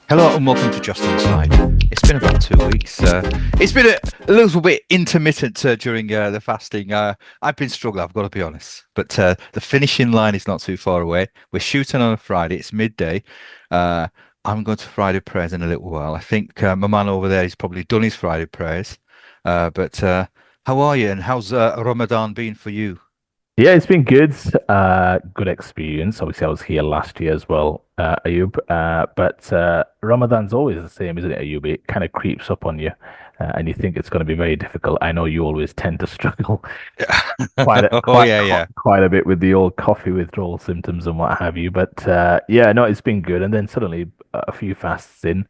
Hello and welcome to Just Onside. It's been about 2 weeks. It's been a little bit intermittent during the fasting. I've been struggling, I've got to be honest. But the finishing line is not too far away. We're shooting on a Friday. It's midday. Uh, I'm going to Friday prayers in a little while. I think my man over there has probably done his Friday prayers. But how are you and how's Ramadan been for you? Yeah, it's been good. Good experience. Obviously, I was here last year as well, Ayub. But Ramadan's always the same, isn't it, Ayub? It kind of creeps up on you, and you think it's going to be very difficult. I know you always tend to struggle quite a, Oh quite yeah, yeah. quite a bit with the old coffee withdrawal symptoms and what have you. But yeah, no, it's been good. And then suddenly, a few fasts in,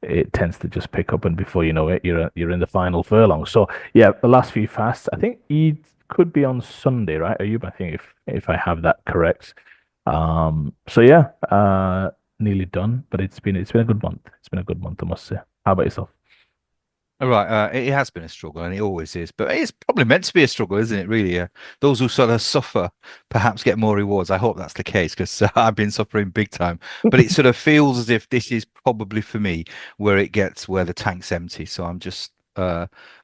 it tends to just pick up, and before you know it, you're in the final furlong. So yeah, the last few fasts, I think Eid could be on Sunday, right? Ayub, I think if I have that correct. So yeah, nearly done, but it's been a good month. It's been a good month, I must say. How about yourself? All right, it has been a struggle, and it always is. But it's probably meant to be a struggle, isn't it? Really, those who sort of suffer perhaps get more rewards. I hope that's the case because I've been suffering big time. But it sort of feels as if this is probably for me where the tank's empty. So I'm just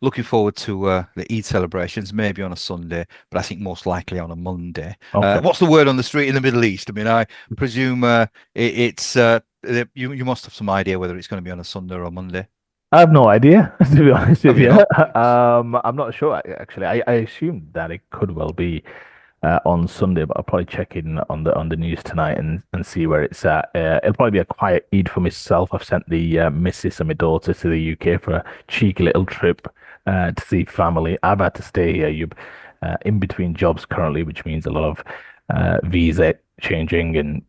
looking forward to the Eid celebrations, maybe on a Sunday, but I think most likely on a Monday. Okay. What's the word on the street in the Middle East? I mean, I presume it's you must have some idea whether it's going to be on a Sunday or a Monday. I have no idea, to be honest with Have you you. not? I'm not sure actually. I assumed that it could well be on Sunday, but I'll probably check in on the news tonight and see where it's at. It'll probably be a quiet Eid for myself. I've sent the missus and my daughter to the UK for a cheeky little trip to see family. I've had to stay here, in between jobs currently, which means a lot of visa changing and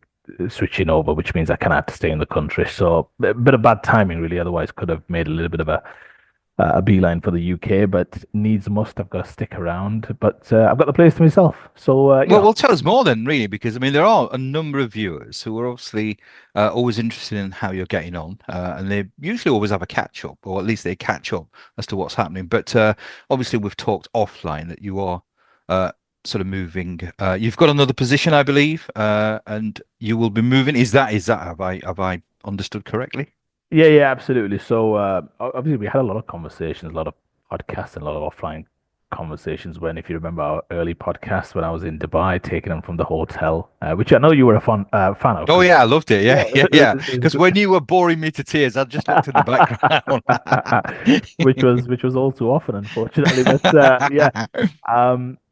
switching over, which means I kind of have to stay in the country. So a bit of bad timing, really. Otherwise, could have made a little bit of a beeline for the UK, but needs must. I've got to stick around, but I've got the place to myself. So Well, tell us more then, really, because I mean, there are a number of viewers who are obviously always interested in how you're getting on, and they usually always have a catch up, or at least they catch up as to what's happening. But obviously, we've talked offline that you are uh, sort of moving. You've got another position, I believe, and you will be moving. Is that have I understood correctly? yeah, yeah, absolutely. So obviously, we had a lot of conversations, a lot of podcasts, and a lot of offline conversations. When, if you remember our early podcast when I was in Dubai, taking them from the hotel, which I know you were a fan of, Oh because yeah, I loved it. Yeah, yeah, yeah, yeah. it was Because good. when you were boring me to tears, I just looked in the background. which was all too often, unfortunately. But yeah,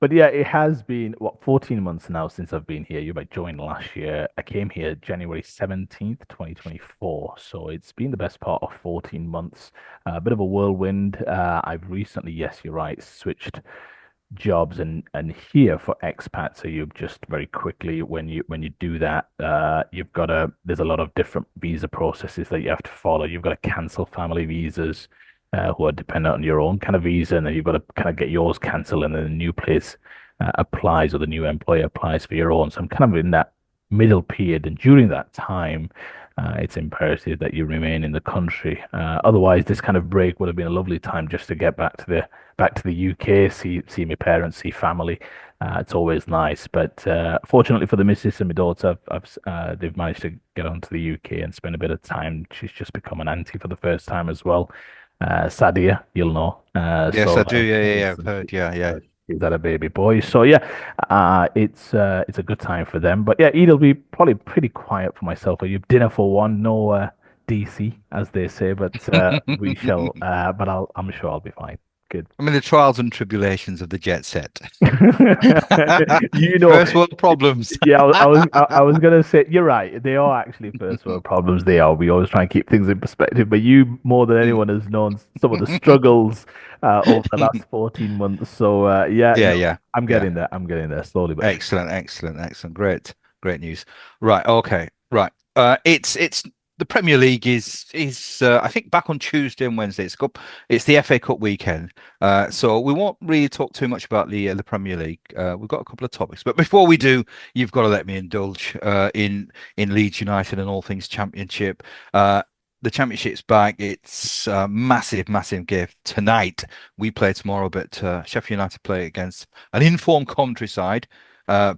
but yeah, it has been what 14 months now since I've been here. You might join last year. I came here January 17th, 2024. So it's been the best part of 14 months. A bit of a whirlwind. I've recently, yes, you're right, switched jobs and here for expats. So you just very quickly when you do that, you've got to there's a lot of different visa processes that you have to follow. You've got to cancel family visas who are dependent on your own kind of visa, and then you've got to kind of get yours cancelled, and then the new place applies or the new employer applies for your own. So I'm kind of in that middle period, and during that time, it's imperative that you remain in the country. Otherwise, this kind of break would have been a lovely time just to get back to the UK, see my parents, see family. It's always nice. But fortunately for the missus and my daughter, they've managed to get onto the UK and spend a bit of time. She's just become an auntie for the first time as well. Sadia, you'll know. Yes, I do. Yeah, yeah, yeah. I've So heard. Yeah, yeah. she's had a baby boy. So yeah, it's a good time for them. But yeah, Eid will be probably pretty quiet for myself. You dinner for one, no DC as they say, but we shall. But I'm sure I'll be fine. Good. I mean, the trials and tribulations of the jet set. You know, First world problems. yeah, I was gonna say you're right. They are actually first world problems. They are. We always try and keep things in perspective. But you, more than anyone, has known some of the struggles over the last 14 months. So yeah, Yeah, no, yeah, I'm yeah. getting there. I'm getting there slowly but surely. Excellent, excellent, excellent. Great, great news. Right, okay, right. It's the Premier League is I think back on Tuesday and Wednesday. It's the FA Cup weekend. So we won't really talk too much about the Premier League. We've got a couple of topics, but before we do, you've got to let me indulge in Leeds United and all things Championship. The Championship's back. It's a massive, massive gift tonight. We play tomorrow, but Sheffield United play against an informed countryside.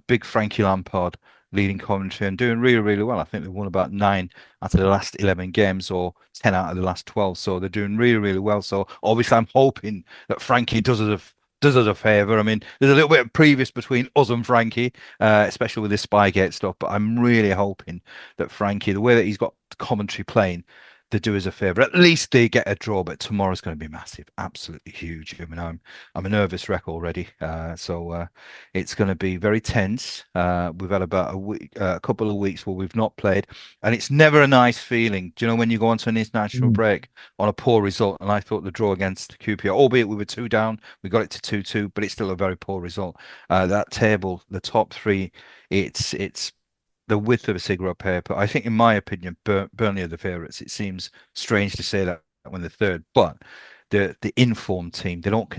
Big Frankie Lampard leading commentary and doing really, really well. I think they've won about 9 out of the last 11 games or 10 out of the last 12. So they're doing really, really well. So obviously, I'm hoping that Frankie does us a favour. I mean, there's a little bit of previous between us and Frankie, especially with this Spygate stuff. But I'm really hoping that Frankie, the way that he's got commentary playing, they do us a favour. At least they get a draw, but tomorrow's going to be massive, absolutely huge. I mean, I'm a nervous wreck already, so it's going to be very tense. We've had about a couple of weeks where we've not played, and it's never a nice feeling. Do you know when you go onto an international Mm. break on a poor result? And I thought the draw against QPR, albeit we were 2 down, we got it to 2-2, but it's still a very poor result. That table, the top three, it's the width of a cigarette paper. I think, in my opinion, Burnley are the favourites. It seems strange to say that when they're third, but the informed team, they don't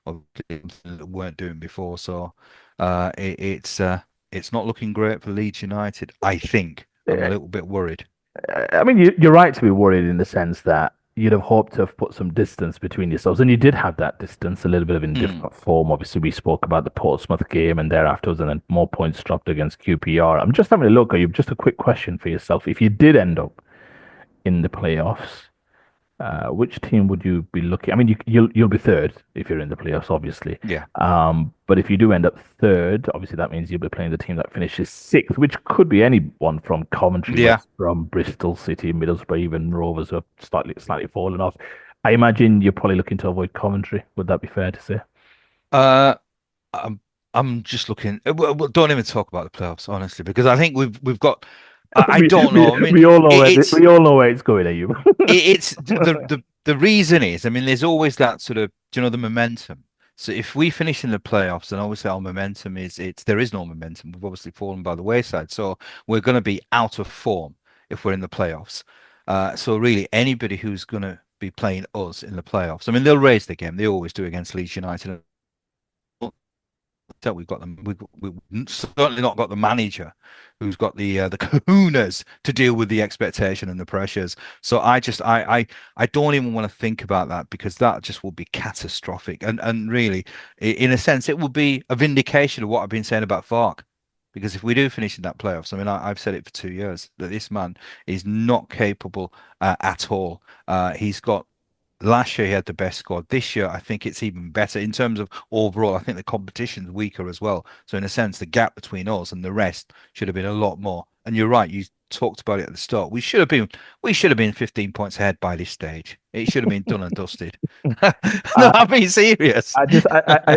of that weren't doing before. So it's not looking great for Leeds United. I think I'm a little bit worried. I mean, you're right to be worried in the sense that you'd have hoped to have put some distance between yourselves, and you did have that distance, a little bit of Mm, indifferent form. Obviously, we spoke about the Portsmouth game and thereafterwards, and then more points dropped against QPR. I'm just having a look. Are you just a quick question for yourself? If you did end up in the playoffs, which team would you be looking? I mean, you'll be third if you're in the playoffs, obviously. yeah, But if you do end up third, obviously that means you'll be playing the team that finishes sixth, which could be anyone from Coventry, yeah. West Brom, Bristol City, Middlesbrough, even Rovers who have slightly fallen off. I imagine you're probably looking to avoid Coventry. Would that be fair to say? Uh, I'm I'm just looking. Well, don't even talk about the playoffs, honestly, because I think we've got. I We, don't we, know. I mean, we all know it's we all know where it's going, Ayub. it's the reason is, I mean, there's always that sort of, do you know, the momentum. So if we finish in the playoffs, then obviously our momentum is it's there is no momentum. We've obviously fallen by the wayside. So we're going to be out of form if we're in the playoffs. So really, anybody who's going to be playing us in the playoffs, I mean, they'll raise the game. They always do against Leeds United. We've got them. We've certainly not got the manager who's got the kahunas to deal with the expectation and the pressures. So I don't even want to think about that because that just will be catastrophic. And really, in a sense, it will be a vindication of what I've been saying about Fark. Because if we do finish in that playoffs, I mean, I've said it for 2 years that this man is not capable at all. He's got Last year he had the best squad. This year I think it's even better in terms of overall. I think the competition's weaker as well. So in a sense, the gap between us and the rest should have been a lot more. And you're right, you talked about it at the start. We should have been 15 points ahead by this stage. It should have been done and dusted. No, Uh, I'm being serious.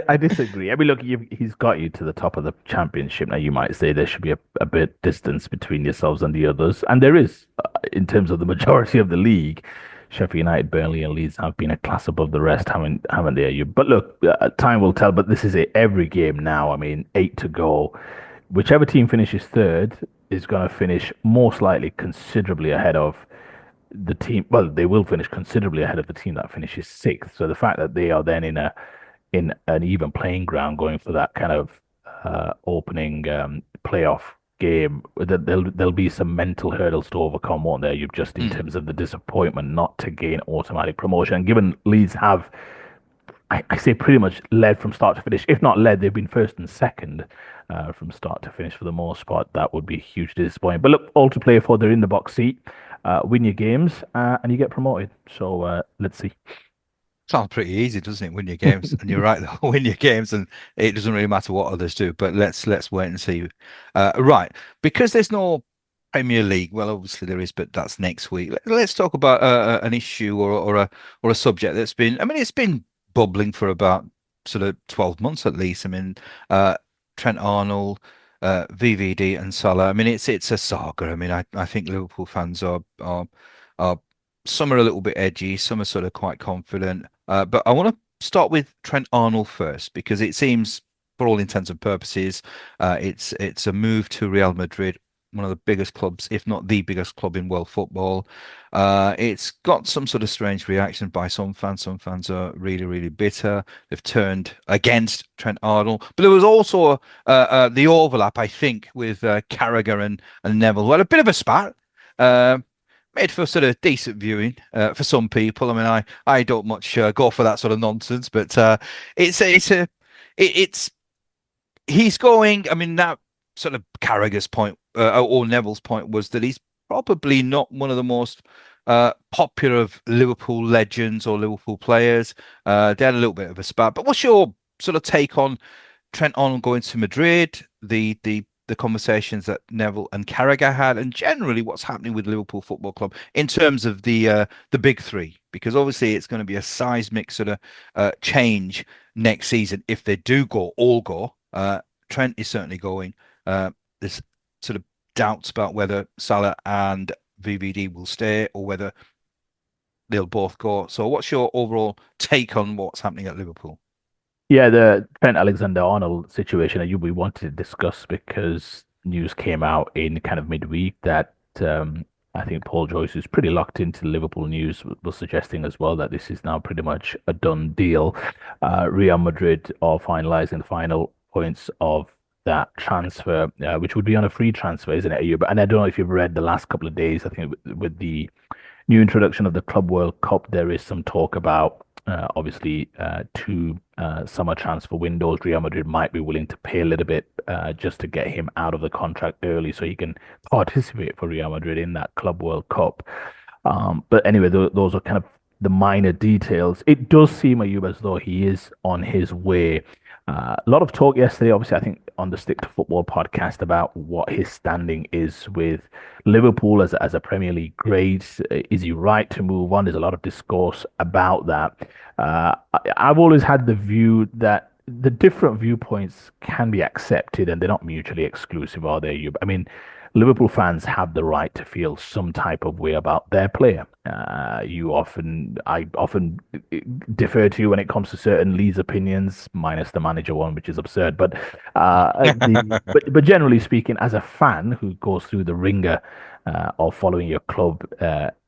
I disagree. I mean, look, he's got you to the top of the championship. Now, you might say there should be a bit distance between yourselves and the others, and there is, in terms of the majority of the league. Sheffield United, Burnley, and Leeds have been a class above the rest, haven't they? You, but look, time will tell. But this is it. Every game now. I mean, eight to go. Whichever team finishes third is going to finish most likely considerably ahead of the team. Well, they will finish considerably ahead of the team that finishes sixth. So the fact that they are then in an even playing ground going for that kind of opening playoff game, that there'll be some mental hurdles to overcome, won't there? You've just in Mm, terms of the disappointment not to gain automatic promotion. And given Leeds have, I say pretty much led from start to finish. If not led, they've been first and second from start to finish for the most part. That would be hugely disappointing. But look, all to play for. They're in the box seat. Win your games and you get promoted. So let's see. Sounds pretty easy, doesn't it? Win your games, and you're right. Though, win your games, and it doesn't really matter what others do. But let's wait and see. Right, because there's no Premier League. Well, obviously there is, but that's next week. Let's talk about an issue or a subject that's been. I mean, it's been bubbling for about sort of 12 months at least. I mean, uh, Trent Arnold, VVD, and Salah. I mean, it's a saga. I mean, I think Liverpool fans are some are a little bit edgy, some are sort of quite confident. But I want to start with Trent Arnold first because it seems, for all intents and purposes, it's a move to Real Madrid, one of the biggest clubs, if not the biggest club in world football. It's got some sort of strange reaction by some fans. Some fans are really, really bitter. They've turned against Trent Arnold. But there was also the overlap, I think, with Carragher and Neville. Well, a bit of a spat. Uh, Made for sort of decent viewing for some people. I mean, I don't much go for that sort of nonsense, but it's it's he's going. I mean, that sort of Carragher's point or Neville's point was that he's probably not one of the most popular of Liverpool legends or Liverpool players. They had a little bit of a spat. But what's your sort of take on Trent Arnold going to Madrid? The conversations that Neville and Carragher had, and generally what's happening with Liverpool Football Club in terms of the big three, because obviously it's going to be a seismic sort of change next season if they do go. Trent is certainly going. There's sort of doubts about whether Salah and VVD will stay or whether they'll both go. So, what's your overall take on what's happening at Liverpool? Yeah, the Trent Alexander-Arnold situation that we wanted to discuss because news came out in kind of midweek that I think Paul Joyce, who's pretty locked into Liverpool news, was suggesting as well that this is now pretty much a done deal. Real Madrid are finalizing the final points of that transfer, which would be on a free transfer, isn't it, Ayub? And I don't know if you've read the last couple of days. I think with the new introduction of the Club World Cup, there is some talk about obviously two summer transfer windows. Real Madrid might be willing to pay a little bit just to get him out of the contract early so he can participate for Real Madrid in that Club World Cup. But anyway, those are kind of the minor details. It does seem, Ayub, as though he is on his way. A lot of talk yesterday, obviously, I think on the Stick to Football podcast about what his standing is with Liverpool as a Premier League grade. Is he right to move on? There's a lot of discourse about that. I've always had the view that the different viewpoints can be accepted and they're not mutually exclusive, are they? I mean, Liverpool fans have the right to feel some type of way about their player. I often defer to you when it comes to certain Leeds opinions, minus the manager one, which is absurd. But generally speaking, as a fan who goes through the ringer of following your club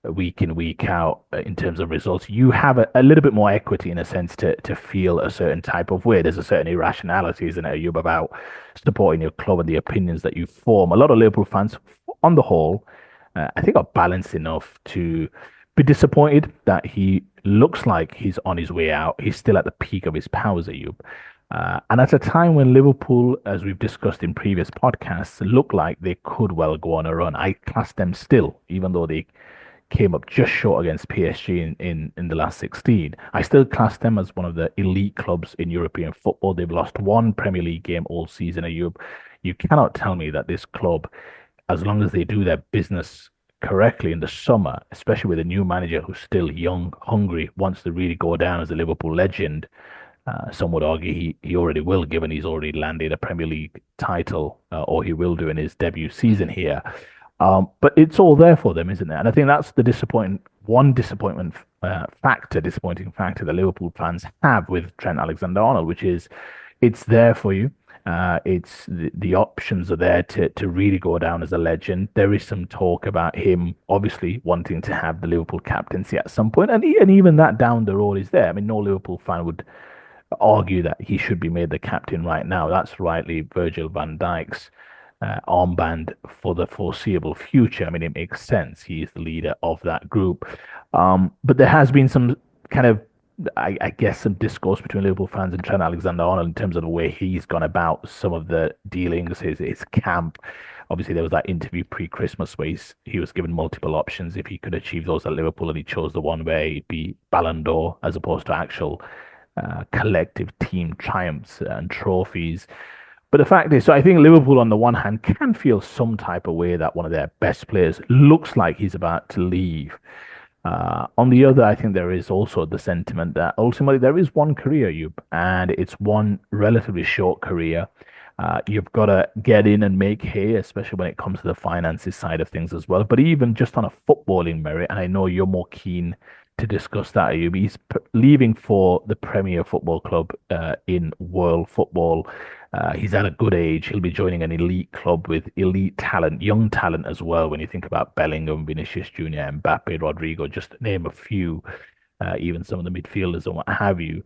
week in week out in terms of results, you have a little bit more equity in a sense to feel a certain type of way. There's a certain irrationality, isn't it, Ayub, about supporting your club and the opinions that you form. A lot of Liverpool fans, on the whole, I think are balanced enough to be disappointed that he looks like he's on his way out. He's still at the peak of his powers, Ayub. And at a time when Liverpool, as we've discussed in previous podcasts, look like they could well go on a run, I class them still, even though they came up just short against PSG in the last 16. I still class them as one of the elite clubs in European football. They've lost one Premier League game all season, Ayub. You cannot tell me that this club, as long as they do their business correctly in the summer, especially with a new manager who's still young, hungry, wants to really go down as a Liverpool legend. Some would argue he already will, given he's already landed a Premier League title, or he will do in his debut season here. But it's all there for them, isn't it? And I think that's the disappointing factor that Liverpool fans have with Trent Alexander-Arnold, which is it's there for you. It's the options are there to really go down as a legend. There is some talk about him obviously wanting to have the Liverpool captaincy at some point, and even that down the road is there. I mean, no Liverpool fan would argue that he should be made the captain right now. That's rightly Virgil van Dijk's armband for the foreseeable future. I mean, it makes sense. He is the leader of that group. But there has been some kind of, I guess, some discourse between Liverpool fans and Trent Alexander-Arnold in terms of the way he's gone about some of the dealings, his camp. Obviously, there was that interview pre-Christmas where he was given multiple options if he could achieve those at Liverpool, and he chose the one where he'd be Ballon d'Or as opposed to actual collective team triumphs and trophies. But the fact is, so I think Liverpool, on the one hand, can feel some type of way that one of their best players looks like he's about to leave. On the other, I think there is also the sentiment that ultimately there is one career, and it's one relatively short career. You've got to get in and make hay, especially when it comes to the finances side of things as well. But even just on a footballing merit, and I know you're more keen to discuss that, Ayub, he's leaving for the premier football club in world football. He's at a good age. He'll be joining an elite club with elite talent, young talent as well. When you think about Bellingham, Vinicius Junior, Mbappe, Rodrigo, just to name a few, even some of the midfielders and what have you.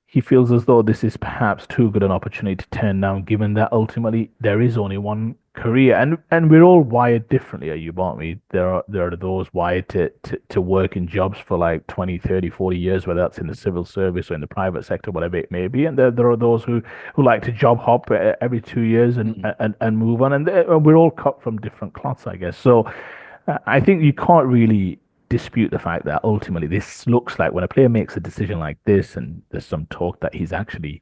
He feels as though this is perhaps too good an opportunity to turn down, given that ultimately there is only one career, and we're all wired differently, Ayub, aren't we? There are those wired to work in jobs for like 20, 30, 40 years, whether that's in the civil service or in the private sector, whatever it may be. And there are those who like to job hop every 2 years Mm. and move on. And we're all cut from different cloths, I guess. So I think you can't really dispute the fact that ultimately this looks like when a player makes a decision like this, and there's some talk that he's actually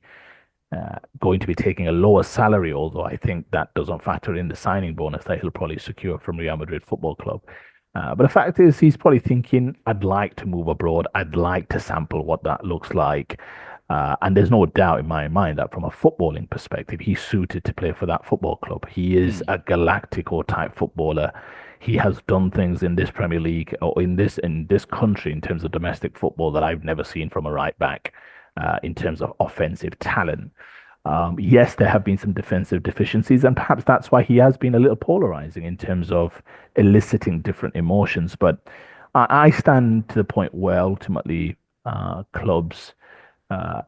going to be taking a lower salary, although I think that doesn't factor in the signing bonus that he'll probably secure from Real Madrid Football Club. But the fact is, he's probably thinking, I'd like to move abroad. I'd like to sample what that looks like. And there's no doubt in my mind that from a footballing perspective, he's suited to play for that football club. He is Mm. a Galactico type footballer. He has done things in this Premier League or in this country in terms of domestic football that I've never seen from a right back in terms of offensive talent. Yes, there have been some defensive deficiencies, and perhaps that's why he has been a little polarizing in terms of eliciting different emotions. But I stand to the point where ultimately clubs uh,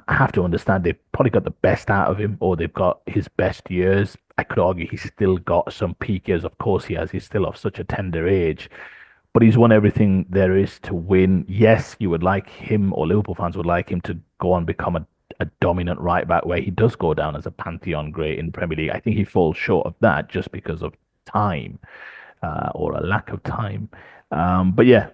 have to understand they've probably got the best out of him, or they've got his best years. I could argue he's still got some peak years. Of course, he has. He's still of such a tender age, but he's won everything there is to win. Yes, you would like him, or Liverpool fans would like him to go on become a dominant right back where he does go down as a pantheon great in Premier League. I think he falls short of that just because of time or a lack of time. But yeah,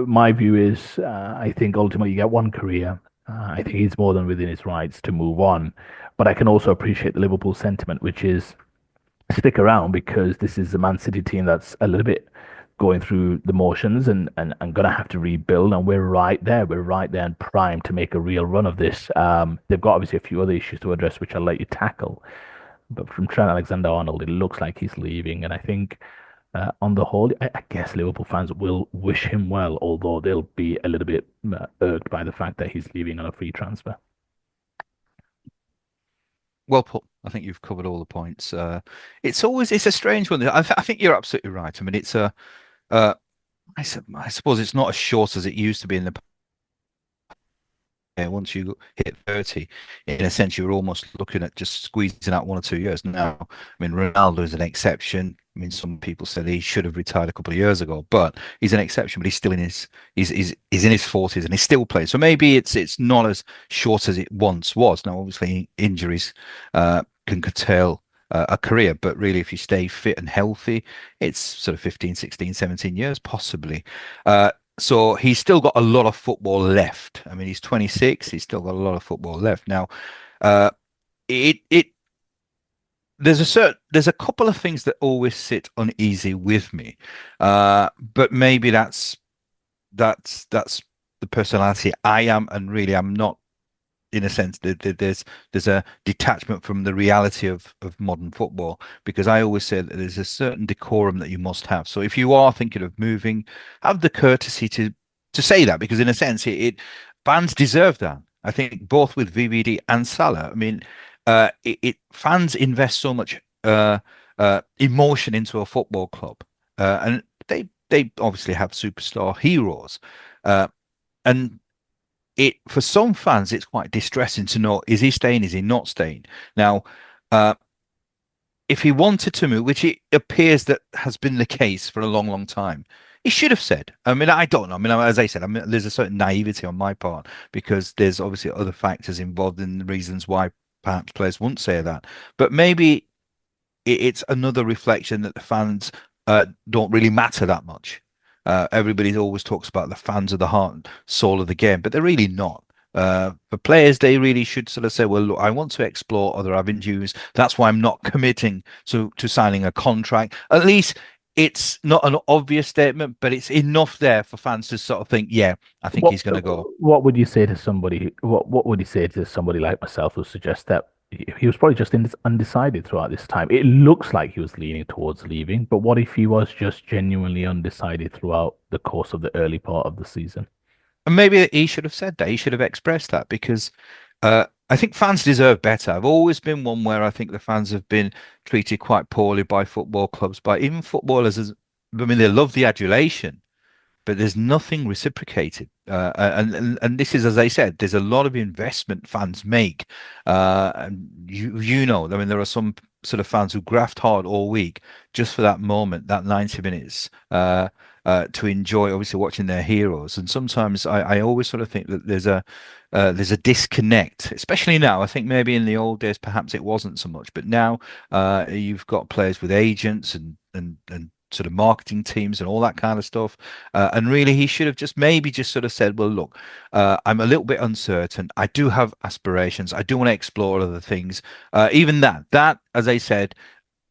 my view is I think ultimately you get one career. I think he's more than within his rights to move on. But I can also appreciate the Liverpool sentiment, which is stick around because this is a Man City team that's a little bit going through the motions and going to have to rebuild. And we're right there. We're right there and primed to make a real run of this. They've got obviously a few other issues to address, which I'll let you tackle. But from Trent Alexander-Arnold, it looks like he's leaving. And I think on the whole, I guess Liverpool fans will wish him well, although they'll be a little bit irked by the fact that he's leaving on a free transfer. Well put. I think you've covered all the points. It's a strange one. I think you're absolutely right. I mean, uh, I suppose it's not as short as it used to be in the once you hit 30, in a sense, you're almost looking at just squeezing out 1 or 2 years. Now, I mean, Ronaldo is an exception. I mean, some people said he should have retired a couple of years ago, but he's an exception. But he's still in he's in his 40s and he's still playing. So maybe it's not as short as it once was. Now, obviously, injuries can curtail a career, but really, if you stay fit and healthy, it's sort of 15, 16, 17 years possibly. So he's still got a lot of football left. I mean, he's 26. He's still got a lot of football left. Now, uh, it there's a couple of things that always sit uneasy with me, but maybe that's the personality I am, and really I'm not in a sense that there's a detachment from the reality of modern football because I always say that there's a certain decorum that you must have. So if you are thinking of moving, have the courtesy to say that because in a sense fans deserve that. I think both with VVD and Salah. I mean, fans invest so much emotion into a football club, and they obviously have superstar heroes, uh, and it for some fans it's quite distressing to know is he staying, is he not staying. Now uh if he wanted to move, which it appears that has been the case for a long time, he should have said. I mean, I don't know. I mean, as I said, I mean, there's a certain naivety on my part because there's obviously other factors involved in the reasons why perhaps players won't say that, but maybe it's another reflection that the fans don't really matter that much. Everybody always talks about the fans of the heart and soul of the game, but they're really not. For players, they really should sort of say, "Well, look, I want to explore other avenues. That's why I'm not committing to signing a contract." At least it's not an obvious statement, but it's enough there for fans to sort of think, "Yeah, I think What he's going to go." what would you say to somebody? What would you say to somebody like myself who suggests that he was probably just undecided throughout this time? It looks like he was leaning towards leaving, but what if he was just genuinely undecided throughout the course of the early part of the season? And maybe he should have said that. He should have expressed that because I think fans deserve better. I've always been one where I think the fans have been treated quite poorly by football clubs, by even footballers. I mean, they love the adulation, but there's nothing reciprocated. And this is, as I said, there's a lot of investment fans make. And you know, I mean, there are some sort of fans who graft hard all week just for that moment, that 90 minutes, to enjoy obviously watching their heroes. And sometimes I always sort of think that there's a disconnect, especially now. I think maybe in the old days perhaps it wasn't so much, but now you've got players with agents and sort of marketing teams and all that kind of stuff. And really, he should have just maybe just sort of said, "Well, look, I'm a little bit uncertain. I do have aspirations. I do want to explore other things. Even that, as I said,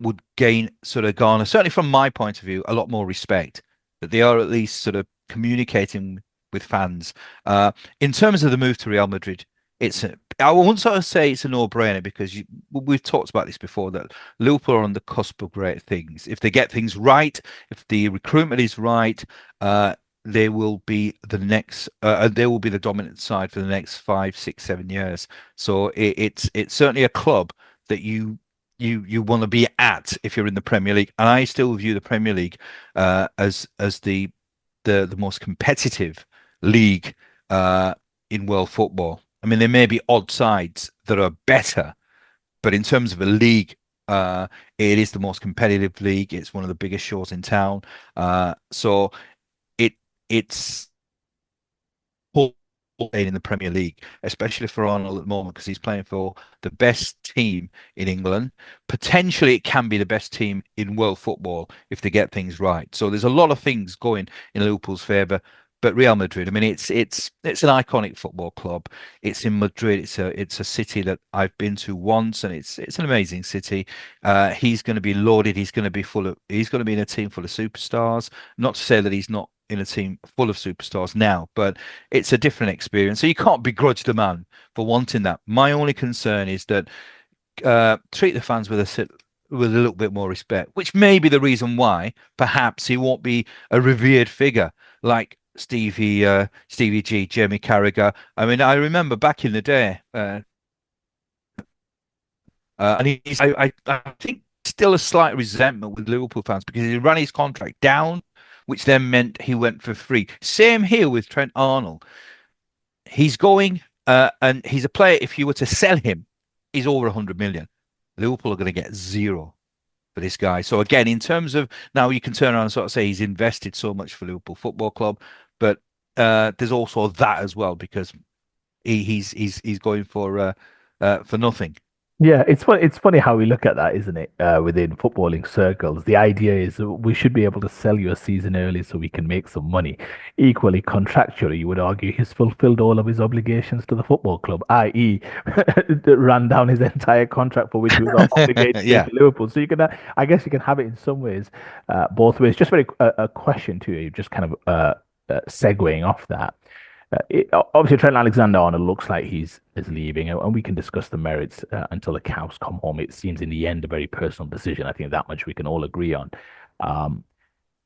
would gain sort of garner, certainly from my point of view, a lot more respect that they are at least sort of communicating with fans. In terms of the move to Real Madrid, I won't sort of say it's a no-brainer because we've talked about this before that Liverpool are on the cusp of great things. If they get things right, if the recruitment is right, they will be they will be the dominant side for the next 5, 6, 7 years. So it's certainly a club that you want to be at if you're in the Premier League. And I still view the Premier League as the most competitive league in world football. I mean, there may be odd sides that are better, but in terms of a league, it is the most competitive league. It's one of the biggest shows in town. So it it's playing in the Premier League, especially for Arnold at the moment, because he's playing for the best team in England. Potentially, it can be the best team in world football if they get things right. So there's a lot of things going in Liverpool's favour. But Real Madrid, I mean, it's an iconic football club. It's in Madrid. It's a city that I've been to once, and it's an amazing city. He's going to be lauded. He's going to be in a team full of superstars. Not to say that he's not in a team full of superstars now, but it's a different experience. So you can't begrudge the man for wanting that. My only concern is that treat the fans with a little bit more respect, which may be the reason why perhaps he won't be a revered figure like Stevie G, Jamie Carragher. I mean, I remember back in the day, and I think still a slight resentment with Liverpool fans because he ran his contract down, which then meant he went for free. Same here with Trent Arnold. He's going, and he's a player. If you were to sell him, he's over 100 million. Liverpool are going to get zero for this guy. So again, in terms of now, you can turn around and sort of say he's invested so much for Liverpool Football Club, but there's also that as well because he's going for nothing. Yeah, it's funny. It's funny how we look at that, isn't it? Within footballing circles, the idea is that we should be able to sell you a season early so we can make some money. Equally, contractually, you would argue he's fulfilled all of his obligations to the football club, i.e., ran down his entire contract for which he was obligated to Yeah. to Liverpool. So you can, I guess, you can have it in some ways, both ways. Just very a question to you, just kind of segueing off that. Obviously, Trent Alexander-Arnold looks like he's is leaving, and we can discuss the merits until the cows come home. It seems in the end a very personal decision. I think that much we can all agree on. Um,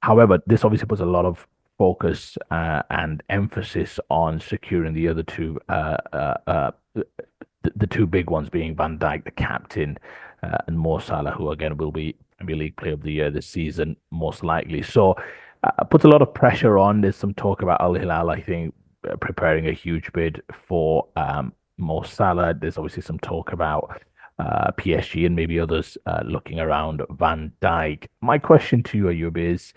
However, this obviously puts a lot of focus and emphasis on securing the other two, the two big ones being Van Dijk, the captain, and Mo Salah, who again will be Premier League Player of the Year this season, most likely. So, puts a lot of pressure on. There's some talk about Al Hilal, I think, preparing a huge bid for Mo Salah. There's obviously some talk about PSG and maybe others looking around Van Dijk. My question to you, Ayub, is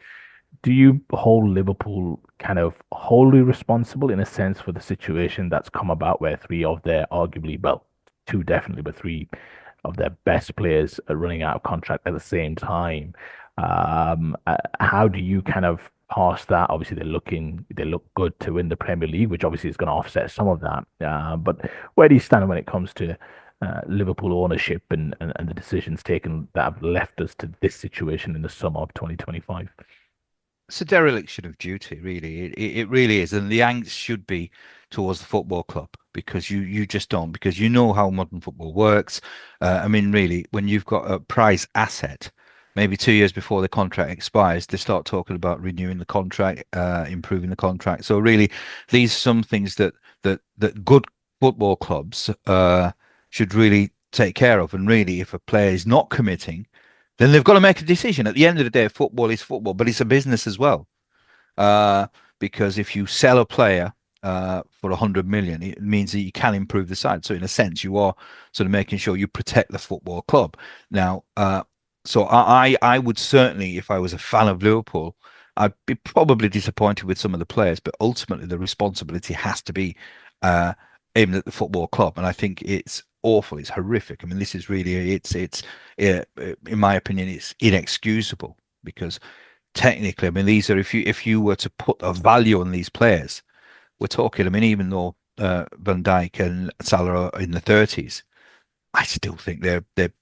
do you hold Liverpool kind of wholly responsible in a sense for the situation that's come about where three of their arguably, well, two definitely, but three of their best players are running out of contract at the same time? How do you kind of pass that? Obviously, they look good to win the Premier League, which obviously is going to offset some of that. But where do you stand when it comes to Liverpool ownership and the decisions taken that have left us to this situation in the summer of 2025? It's a dereliction of duty, really. It really is, and the angst should be towards the football club because you just don't because you know how modern football works. I mean, really, when you've got a prize asset, maybe 2 years before the contract expires, they start talking about renewing the contract, improving the contract. So really, these are some things that good football clubs should really take care of. And really, if a player is not committing then they've got to make a decision. At the end of the day, football is football, but it's a business as well. Uh, because if you sell a player for 100 million, it means that you can improve the side. So in a sense, you are sort of making sure you protect the football club. Now, so I would certainly, if I was a fan of Liverpool, I'd be probably disappointed with some of the players, but ultimately the responsibility has to be uh, aimed at the football club. And I think it's awful. It's horrific. I mean, this is really in my opinion, it's inexcusable because technically, I mean, these are if you were to put a value on these players, we're talking. I mean, even though Van Dijk and Salah are in the 30s, I still think they're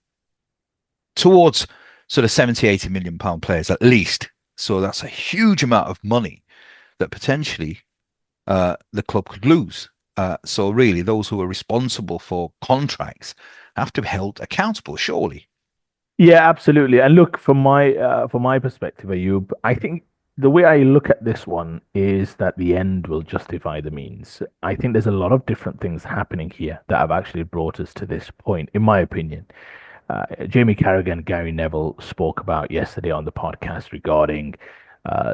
towards sort of 70, 80 million pound players at least. So that's a huge amount of money that potentially the club could lose. So really, those who are responsible for contracts have to be held accountable, surely. Yeah, absolutely. And look, from my perspective, Ayub, I think the way I look at this one is that the end will justify the means. I think there's a lot of different things happening here that have actually brought us to this point, in my opinion. Jamie Carragher, Gary Neville spoke about yesterday on the podcast regarding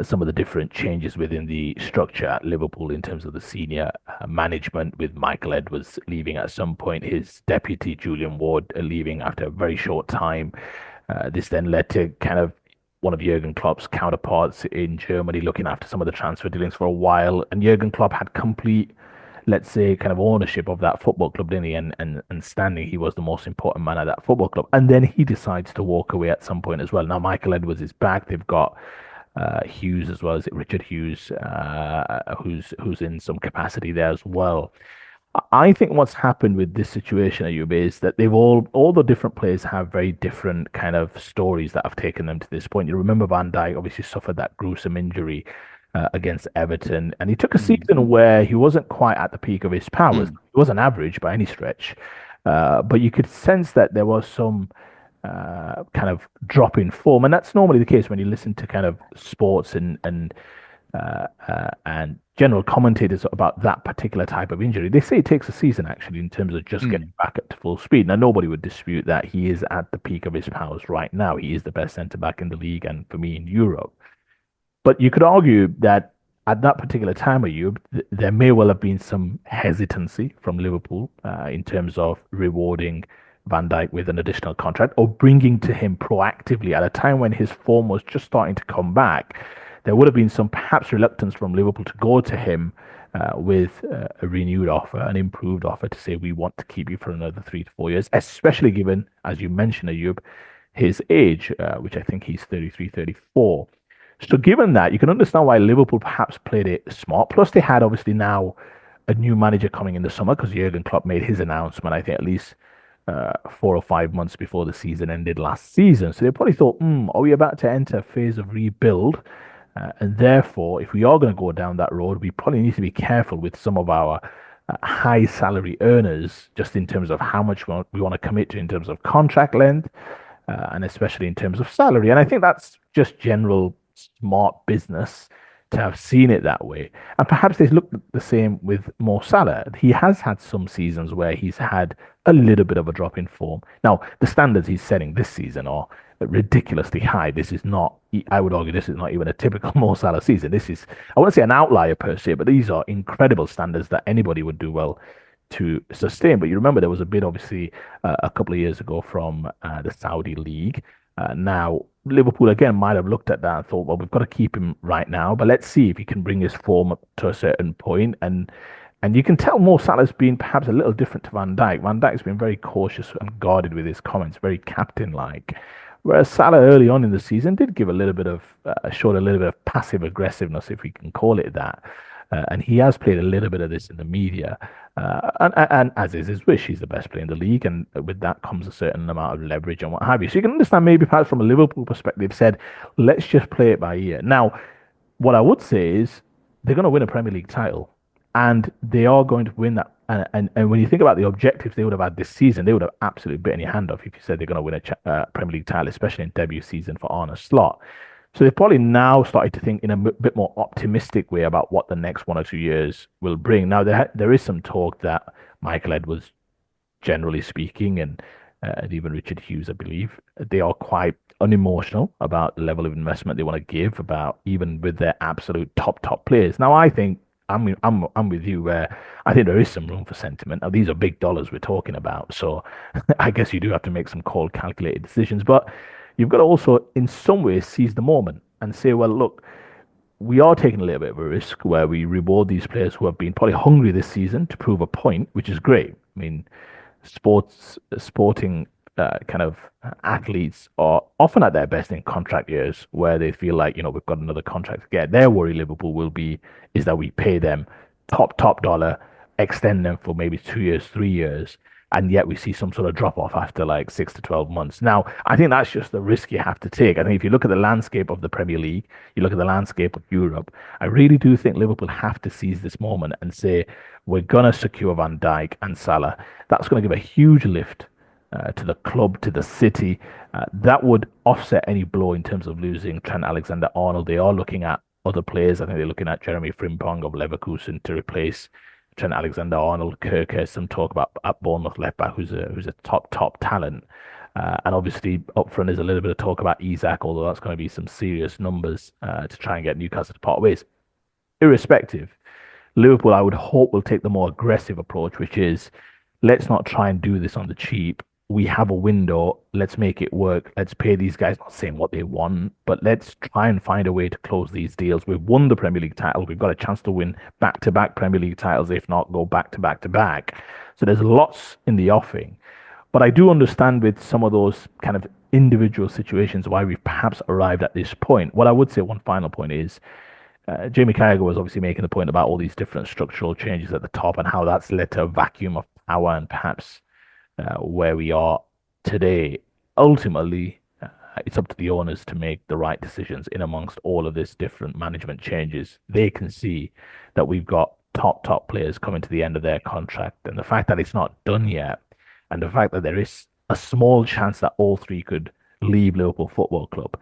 some of the different changes within the structure at Liverpool in terms of the senior management, with Michael Edwards leaving at some point, his deputy Julian Ward leaving after a very short time. This then led to kind of one of Jurgen Klopp's counterparts in Germany looking after some of the transfer dealings for a while, and Jurgen Klopp had complete, let's say, kind of ownership of that football club, didn't he? And standing, he was the most important man at that football club. And then he decides to walk away at some point as well. Now Michael Edwards is back. They've got Hughes as well. Is it Richard Hughes, who's in some capacity there as well? I think what's happened with this situation, Ayub, is that they've all the different players have very different kind of stories that have taken them to this point. You remember Van Dijk obviously suffered that gruesome injury against Everton, and he took a Mm, season where he wasn't quite at the peak of his powers. mm, He wasn't average by any stretch, but you could sense that there was some kind of drop in form, and that's normally the case when you listen to kind of sports and general commentators about that particular type of injury. They say it takes a season actually in terms of just mm, getting back up to full speed. Now, nobody would dispute that he is at the peak of his powers right now. He is the best centre back in the league and for me in Europe. But you could argue that at that particular time, Ayub, there may well have been some hesitancy from Liverpool in terms of rewarding Van Dijk with an additional contract or bringing to him proactively at a time when his form was just starting to come back. There would have been some perhaps reluctance from Liverpool to go to him with a renewed offer, an improved offer to say, we want to keep you for another 3 to 4 years, especially given, as you mentioned, Ayub, his age, which I think he's 33, 34. So given that, you can understand why Liverpool perhaps played it smart. Plus, they had obviously now a new manager coming in the summer because Jurgen Klopp made his announcement, I think, at least 4 or 5 months before the season ended last season. So they probably thought, are we about to enter a phase of rebuild? And therefore, if we are going to go down that road, we probably need to be careful with some of our high salary earners, just in terms of how much we want to commit to in terms of contract length, and especially in terms of salary. And I think that's just general smart business to have seen it that way. And perhaps they look the same with Mo Salah. He has had some seasons where he's had a little bit of a drop in form. Now, the standards he's setting this season are ridiculously high. This is not, I would argue, this is not even a typical Mo Salah season. This is, I wouldn't say an outlier per se, but these are incredible standards that anybody would do well to sustain. But you remember there was a bid, obviously, a couple of years ago from the Saudi League. Now, Liverpool again might have looked at that and thought, well, we've got to keep him right now, but let's see if he can bring his form up to a certain point. And you can tell Mo Salah's been perhaps a little different to Van Dijk. Van Dijk's been very cautious and guarded with his comments, very captain-like. Whereas Salah early on in the season did give a little bit of, showed a little bit of passive aggressiveness, if we can call it that. And he has played a little bit of this in the media. And as is his wish, he's the best player in the league. And with that comes a certain amount of leverage and what have you. So you can understand maybe perhaps from a Liverpool perspective, said, let's just play it by ear. Now, what I would say is they're going to win a Premier League title. And they are going to win that. And when you think about the objectives they would have had this season, they would have absolutely bitten your hand off if you said they're going to win a Premier League title, especially in debut season for Arne Slot. So they've probably now started to think in a bit more optimistic way about what the next 1 or 2 years will bring. Now, there is some talk that Michael Edwards, generally speaking, and even Richard Hughes, I believe, they are quite unemotional about the level of investment they want to give, about even with their absolute top players. Now, I think I'm with you where I think there is some room for sentiment. Now these are big dollars we're talking about, so I guess you do have to make some cold, calculated decisions. But you've got to also, in some ways, seize the moment and say, well, look, we are taking a little bit of a risk where we reward these players who have been probably hungry this season to prove a point, which is great. I mean, sporting kind of athletes are often at their best in contract years where they feel like, we've got another contract to get. Their worry, Liverpool, will be is that we pay them top dollar, extend them for maybe 2 years, 3 years, and yet we see some sort of drop off after like 6 to 12 months. Now, I think that's just the risk you have to take. I think if you look at the landscape of the Premier League, you look at the landscape of Europe, I really do think Liverpool have to seize this moment and say, we're going to secure Van Dijk and Salah. That's going to give a huge lift to the club, to the city. That would offset any blow in terms of losing Trent Alexander-Arnold. They are looking at other players. I think they're looking at Jeremy Frimpong of Leverkusen to replace Trent Alexander-Arnold. Kirk has some talk about at Bournemouth left back, who's a top talent. And obviously up front there's a little bit of talk about Isak, although that's going to be some serious numbers to try and get Newcastle to part ways. Irrespective, Liverpool, I would hope, will take the more aggressive approach, which is let's not try and do this on the cheap. We have a window. Let's make it work. Let's pay these guys, not saying what they want, but let's try and find a way to close these deals. We've won the Premier League title. We've got a chance to win back-to-back Premier League titles, if not go back-to-back-to-back. So there's lots in the offing. But I do understand with some of those kind of individual situations why we've perhaps arrived at this point. What I would say, one final point is, Jamie Carragher was obviously making the point about all these different structural changes at the top and how that's led to a vacuum of power and perhaps where we are today. Ultimately, it's up to the owners to make the right decisions in amongst all of this different management changes. They can see that we've got top players coming to the end of their contract, and the fact that it's not done yet, and the fact that there is a small chance that all three could leave Liverpool Football Club.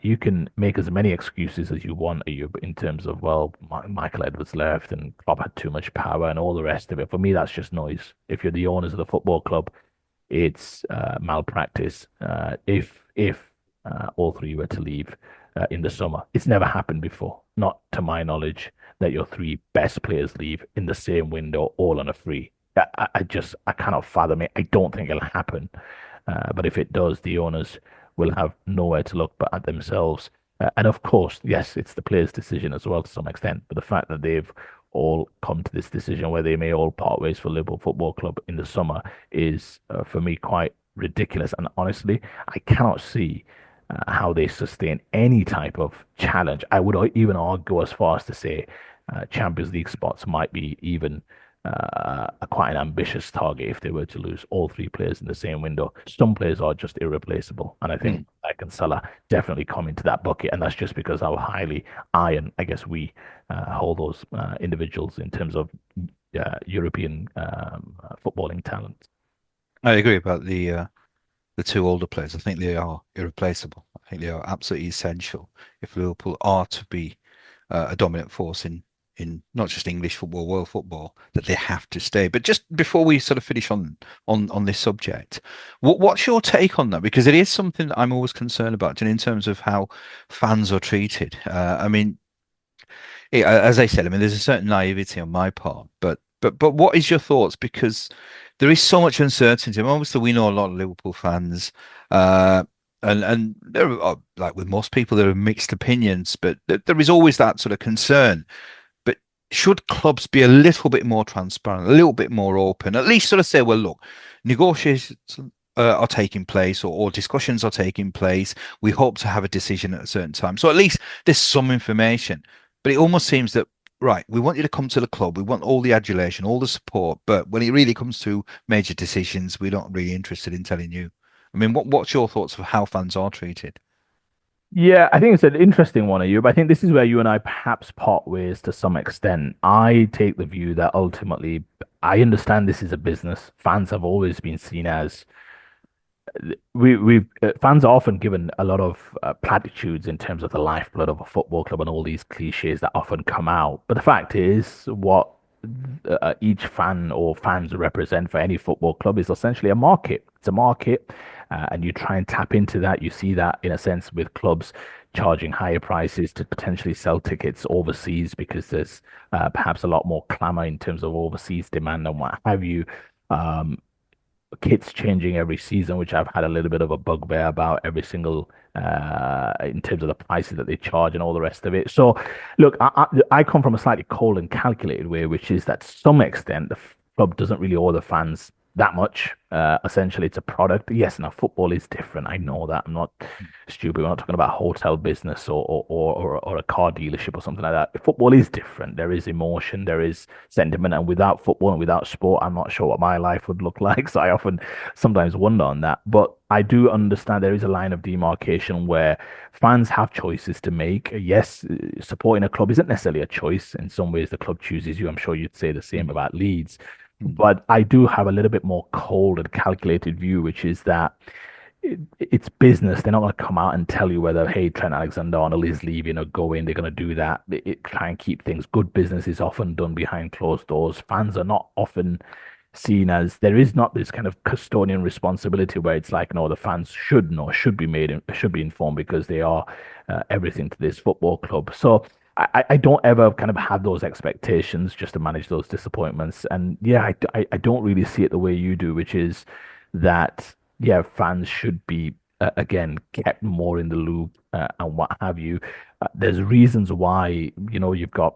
You can make as many excuses as you want, Ayub, in terms of, well, Michael Edwards left and Klopp had too much power and all the rest of it. For me, that's just noise. If you're the owners of the football club, it's malpractice. If all three were to leave in the summer, it's never happened before, not to my knowledge, that your three best players leave in the same window, all on a free. I cannot fathom it. I don't think it'll happen. But if it does, the owners will have nowhere to look but at themselves. And of course, yes, it's the players' decision as well to some extent. But the fact that they've all come to this decision where they may all part ways for Liverpool Football Club in the summer is, for me, quite ridiculous. And honestly, I cannot see how they sustain any type of challenge. I would even go as far as to say Champions League spots might be even quite an ambitious target if they were to lose all three players in the same window. Some players are just irreplaceable, and I think like and Salah definitely come into that bucket, and that's just because how highly I guess we hold those individuals in terms of European footballing talent. I agree about the two older players. I think they are irreplaceable. I think they are absolutely essential if Liverpool are to be a dominant force in not just English football, world football, that they have to stay. But just before we sort of finish on this subject, what's your take on that? Because it is something that I'm always concerned about, and in terms of how fans are treated. I mean, as I said, I mean, there's a certain naivety on my part, but what is your thoughts? Because there is so much uncertainty. I mean, obviously, we know a lot of Liverpool fans, and there are, like with most people, there are mixed opinions, but there is always that sort of concern. But should clubs be a little bit more transparent, a little bit more open, at least sort of say, well, look, negotiations are taking place, or discussions are taking place. We hope to have a decision at a certain time. So at least there's some information. But it almost seems that, right, we want you to come to the club. We want all the adulation, all the support. But when it really comes to major decisions, we're not really interested in telling you. I mean, what's your thoughts of how fans are treated? Yeah, I think it's an interesting one, Ayub. I think this is where you and I perhaps part ways to some extent. I take the view that ultimately, I understand this is a business. Fans have always been seen as we've fans are often given a lot of platitudes in terms of the lifeblood of a football club and all these cliches that often come out. But the fact is, what each fan or fans represent for any football club is essentially a market. It's a market, and you try and tap into that. You see that in a sense with clubs charging higher prices to potentially sell tickets overseas because there's perhaps a lot more clamor in terms of overseas demand and what have you. Um, Kits changing every season, which I've had a little bit of a bugbear about every single in terms of the prices that they charge and all the rest of it. So, look, I come from a slightly cold and calculated way, which is that to some extent the club doesn't really owe the fans that much. Essentially, it's a product. Yes, now football is different. I know that. I'm not stupid. We're not talking about hotel business or a car dealership or something like that. Football is different. There is emotion, there is sentiment, and without football and without sport, I'm not sure what my life would look like. So I often sometimes wonder on that. But I do understand there is a line of demarcation where fans have choices to make. Yes, supporting a club isn't necessarily a choice. In some ways, the club chooses you. I'm sure you'd say the same Mm, about Leeds. mm, But I do have a little bit more cold and calculated view, which is that it's business. They're not going to come out and tell you whether, hey, Trent Alexander-Arnold is leaving or going. They're going to do that. Try and keep things. Good business is often done behind closed doors. Fans are not often seen as there is not this kind of custodian responsibility where it's like, no, the fans should know, should be informed because they are everything to this football club. So I don't ever kind of have those expectations just to manage those disappointments. And yeah, I don't really see it the way you do, which is that, yeah, fans should be, again, kept more in the loop and what have you. There's reasons why, you've got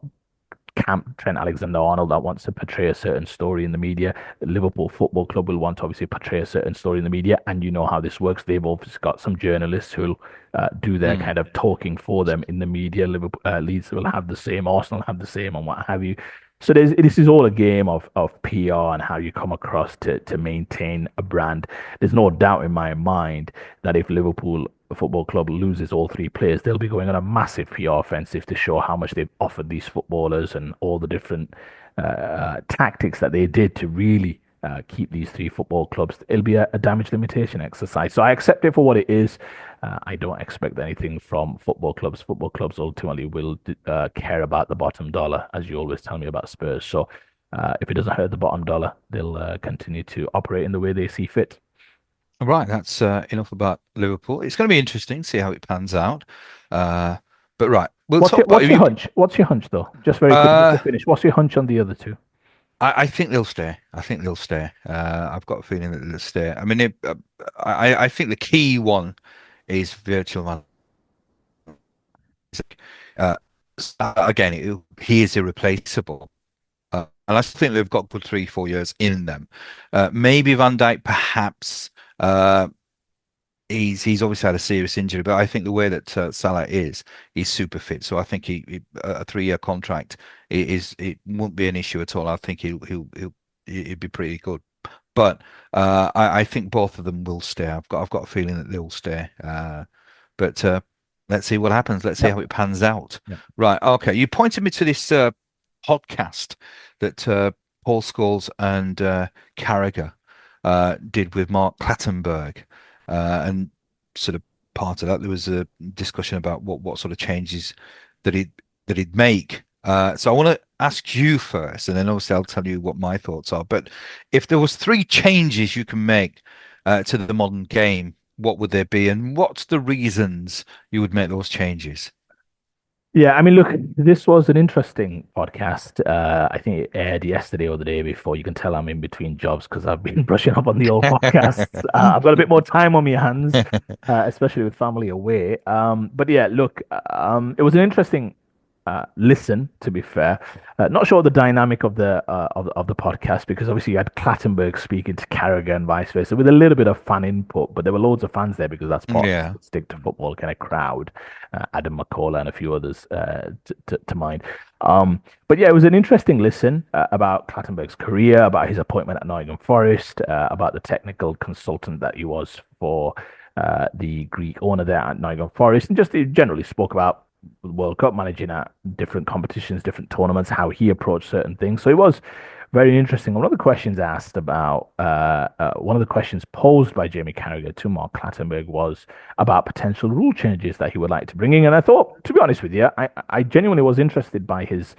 Camp Trent Alexander-Arnold that wants to portray a certain story in the media. The Liverpool Football Club will want to obviously portray a certain story in the media, and you know how this works. They've obviously got some journalists who'll do their mm. kind of talking for them in the media. Liverpool, Leeds will have the same, Arsenal have the same, and what have you. So this is all a game of PR and how you come across to maintain a brand. There's no doubt in my mind that if Liverpool Football Club loses all three players, they'll be going on a massive PR offensive to show how much they've offered these footballers and all the different tactics that they did to really keep these three football clubs. It'll be a damage limitation exercise. So I accept it for what it is. I don't expect anything from football clubs. Football clubs ultimately will care about the bottom dollar, as you always tell me about Spurs. So if it doesn't hurt the bottom dollar, they'll continue to operate in the way they see fit. Right, that's enough about Liverpool. It's going to be interesting to see how it pans out. Uh, but right, we'll What's talk your about what's your you. hunch? What's your hunch though? Just very quickly, just to Uh, finish. What's your hunch on the other two? I think they'll stay. I think they'll stay. I've got a feeling that they'll stay. I mean, I think the key one is virtual man. Uh, Again, he is irreplaceable. And I think they've got good 3, 4 years in them. Maybe Van Dijk, perhaps. He's obviously had a serious injury, but I think the way that Salah is, he's super fit. So I think a 3 year contract it won't be an issue at all. I think he'd be pretty good. But I think both of them will stay. I've got a feeling that they'll stay. But let's see what happens. Let's see Yep. how it pans out. Yep. Right. Okay. You pointed me to this podcast that Paul Scholes and Carragher did with Mark Clattenburg, and sort of part of that there was a discussion about what sort of changes that he'd make. So I want to ask you first, and then obviously I'll tell you what my thoughts are. But if there was 3 changes you can make to the modern game, what would they be, and what's the reasons you would make those changes? Yeah, I mean, look, this was an interesting podcast. I think it aired yesterday or the day before. You can tell I'm in between jobs because I've been brushing up on the old podcasts. I've got a bit more time on my hands, especially with family away. But yeah, look, it was an interesting listen, to be fair. Not sure the dynamic of the podcast because obviously you had Clattenburg speaking to Carragher and vice versa with a little bit of fan input, but there were loads of fans there because that's part of Yeah. the stick to football kind of crowd. Adam McCullough and a few others to mind. But yeah, it was an interesting listen about Clattenburg's career, about his appointment at Nottingham Forest, about the technical consultant that he was for the Greek owner there at Nottingham Forest, and just he generally spoke about the World Cup, managing at different competitions, different tournaments, how he approached certain things. So it was very interesting. One of the questions asked about, one of the questions posed by Jamie Carragher to Mark Clattenburg was about potential rule changes that he would like to bring in. And I thought, to be honest with you, I genuinely was interested by his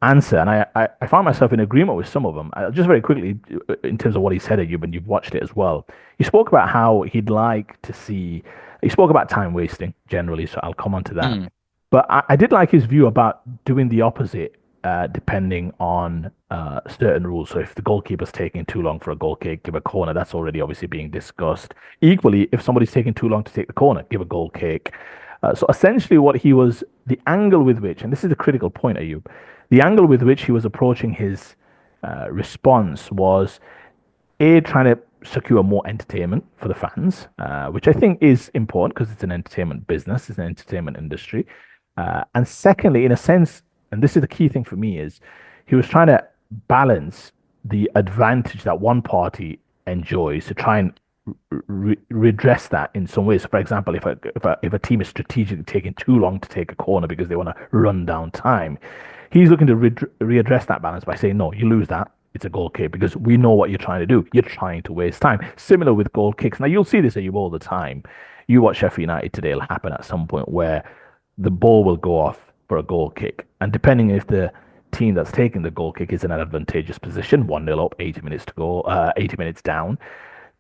answer, and I found myself in agreement with some of them. Just very quickly, in terms of what he said, Ayub, and you've watched it as well. He spoke about how he'd like to see. He spoke about time wasting generally, so I'll come on to that. Mm, But I did like his view about doing the opposite, depending on certain rules. So if the goalkeeper's taking too long for a goal kick, give a corner. That's already obviously being discussed. Equally, if somebody's taking too long to take the corner, give a goal kick. So essentially, what he was, the angle with which, and this is the critical point, Ayub, the angle with which he was approaching his response was A, trying to secure more entertainment for the fans, which I think is important because it's an entertainment business, it's an entertainment industry. And secondly, in a sense, and this is the key thing for me, is he was trying to balance the advantage that one party enjoys to try and redress that in some ways. So for example, if a team is strategically taking too long to take a corner because they want to run down time, he's looking to readdress that balance by saying, no, you lose that. It's a goal kick because we know what you're trying to do. You're trying to waste time. Similar with goal kicks. Now, you'll see this at you all the time. You watch Sheffield United today, it'll happen at some point where the ball will go off for a goal kick. And depending if the team that's taking the goal kick is in an advantageous position, 1-0 up, 80 minutes to go, 80 minutes down,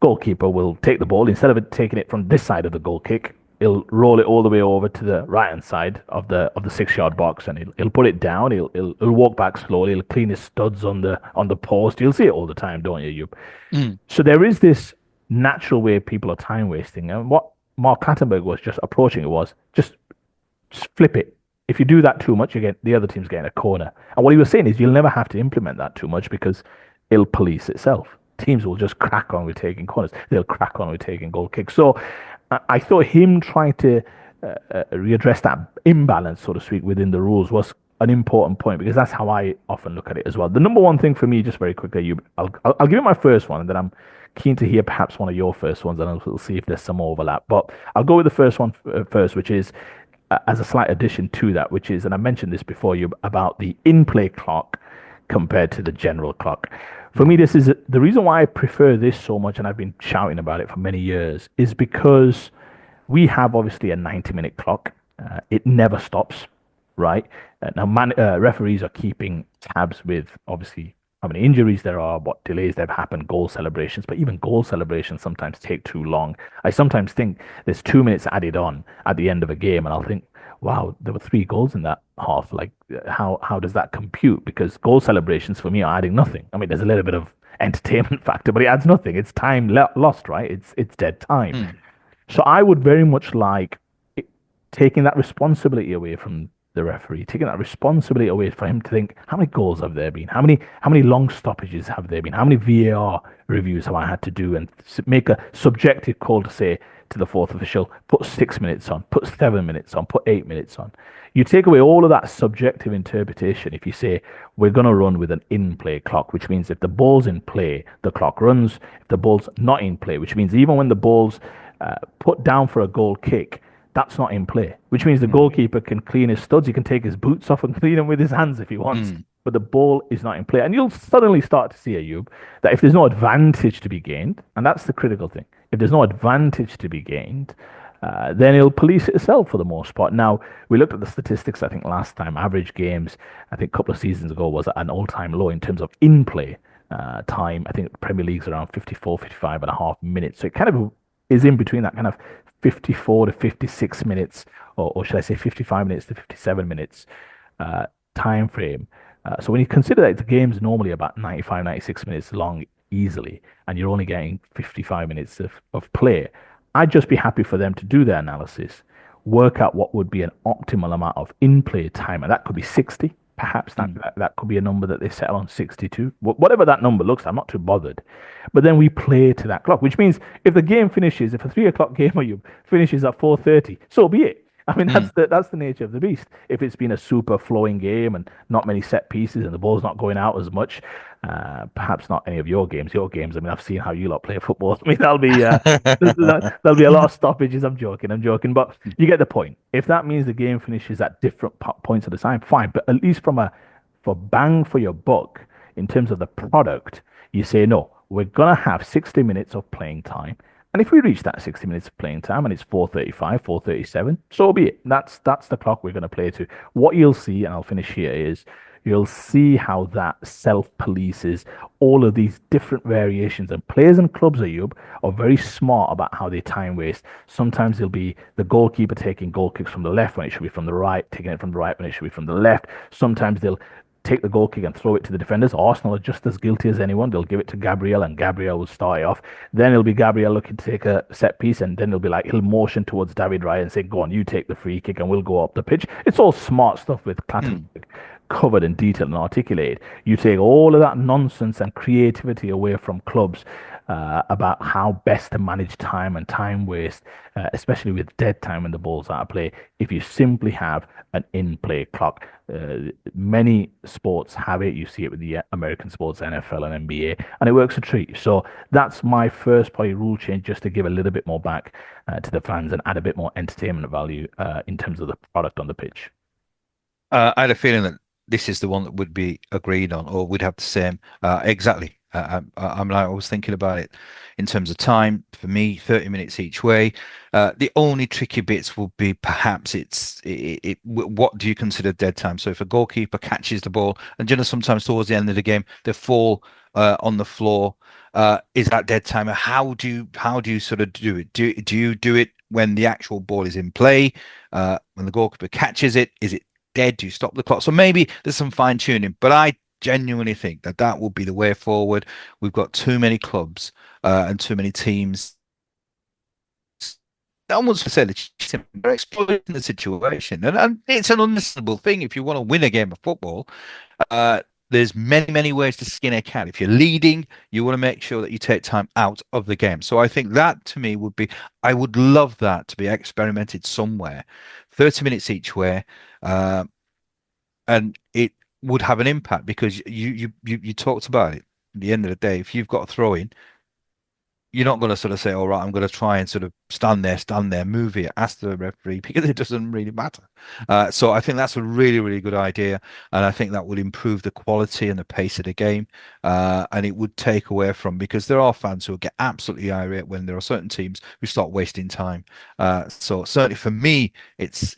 goalkeeper will take the ball. Instead of it taking it from this side of the goal kick, he'll roll it all the way over to the right hand side of the 6 yard box, and he'll put it down. He'll walk back slowly. He'll clean his studs on the post. You'll see it all the time, don't you? mm, So there is this natural way people are time wasting, and what Mark Clattenburg was just approaching it was just flip it. If you do that too much, you get the other team's getting a corner. And what he was saying is you'll never have to implement that too much because it'll police itself. Teams will just crack on with taking corners. They'll crack on with taking goal kicks. So I thought him trying to readdress that imbalance, so to speak, within the rules was an important point because that's how I often look at it as well. The number one thing for me, just very quickly, I'll give you my first one, and then I'm keen to hear perhaps one of your first ones, and we'll see if there's some overlap. But I'll go with the first one first, which is as a slight addition to that, which is, and I mentioned this before you about the in-play clock compared to the general clock. For me, this is the reason why I prefer this so much, and I've been shouting about it for many years, is because we have obviously a 90-minute clock. It never stops, right? Referees are keeping tabs with obviously how many injuries there are, what delays that have happened, goal celebrations, but even goal celebrations sometimes take too long. I sometimes think there's 2 minutes added on at the end of a game, and I'll think, wow, there were 3 goals in that half. Like, how does that compute? Because goal celebrations for me are adding nothing. I mean, there's a little bit of entertainment factor, but it adds nothing. It's time lost, right? It's dead time. mm, So I would very much like taking that responsibility away from the referee, taking that responsibility away for him to think, how many goals have there been? How many long stoppages have there been? How many VAR reviews have I had to do? And make a subjective call to say to the fourth official, put 6 minutes on, put 7 minutes on, put 8 minutes on. You take away all of that subjective interpretation if you say we're going to run with an in-play clock, which means if the ball's in play, the clock runs. If the ball's not in play, which means even when the ball's put down for a goal kick, that's not in play, which means the mm, goalkeeper can clean his studs. He can take his boots off and clean them with his hands if he wants. mm, But the ball is not in play. And you'll suddenly start to see, Ayub, that if there's no advantage to be gained, and that's the critical thing, if there's no advantage to be gained, then it'll police itself for the most part. Now, we looked at the statistics, I think, last time. Average games, I think a couple of seasons ago, was at an all-time low in terms of in-play time. I think Premier League's around 54, 55 and a half minutes. So it kind of is in between that kind of 54 to 56 minutes, or should I say 55 minutes to 57 minutes time frame. So when you consider that the game's normally about 95, 96 minutes long easily, and you're only getting 55 minutes of play, I'd just be happy for them to do their analysis, work out what would be an optimal amount of in-play time, and that could be 60. Perhaps mm, that could be a number that they settle on 62. Whatever that number looks, I'm not too bothered. But then we play to that clock, which means if the game finishes, if a 3 o'clock game or you finishes at 4:30, so be it. I mean, mm. that's the nature of the beast. If it's been a super flowing game and not many set pieces and the ball's not going out as much, perhaps not any of your games. Your games, I mean, I've seen how you lot play football. I mean, there'll be a lot of stoppages. I'm joking, but you get the point. If that means the game finishes at different points of the time, fine. But at least for bang for your buck in terms of the product, you say no. We're gonna have 60 minutes of playing time. And if we reach that 60 minutes of playing time and it's 4:35, 4:37, so be it. That's the clock we're going to play to. What you'll see, and I'll finish here, is you'll see how that self-polices all of these different variations. And players and clubs, Ayub, are very smart about how they time waste. Sometimes it'll be the goalkeeper taking goal kicks from the left when it should be from the right, taking it from the right when it should be from the left. Sometimes they'll take the goal kick and throw it to the defenders. Arsenal are just as guilty as anyone. They'll give it to Gabriel, and Gabriel will start it off. Then it'll be Gabriel looking to take a set piece, and then it'll be like he'll motion towards David Raya and say, "Go on, you take the free kick, and we'll go up the pitch." It's all smart stuff with Mm. Clattenburg covered in detail and articulated. You take all of that nonsense and creativity away from clubs about how best to manage time and time waste, especially with dead time when the ball's out of play. If you simply have an in-play clock, many sports have it. You see it with the American sports, NFL and NBA, and it works a treat. So that's my first probably rule change, just to give a little bit more back to the fans and add a bit more entertainment value in terms of the product on the pitch. I had a feeling that this is the one that would be agreed on, or would have the same. Exactly. I'm like, I was thinking about it in terms of time. For me, 30 minutes each way. The only tricky bits will be perhaps what do you consider dead time? So if a goalkeeper catches the ball, and sometimes towards the end of the game they fall on the floor, is that dead time? Or how do you sort of do it? Do you do it when the actual ball is in play? When the goalkeeper catches it, is it dead? Do you stop the clock? So maybe there's some fine tuning, but I genuinely think that that will be the way forward. We've got too many clubs and too many teams. I almost say they're exploiting the situation, and it's an understandable thing. If you want to win a game of football, uh, there's many ways to skin a cat. If you're leading, you want to make sure that you take time out of the game. So I think that to me would be, I would love that to be experimented somewhere, 30 minutes each way. Uh, and it would have an impact because you talked about it. At the end of the day, if you've got a throw in, you're not going to sort of say, all right, I'm going to try and sort of stand there, move it, ask the referee because it doesn't really matter. So I think that's a really good idea, and I think that would improve the quality and the pace of the game, and it would take away from, because there are fans who get absolutely irate when there are certain teams who start wasting time. So certainly for me, it's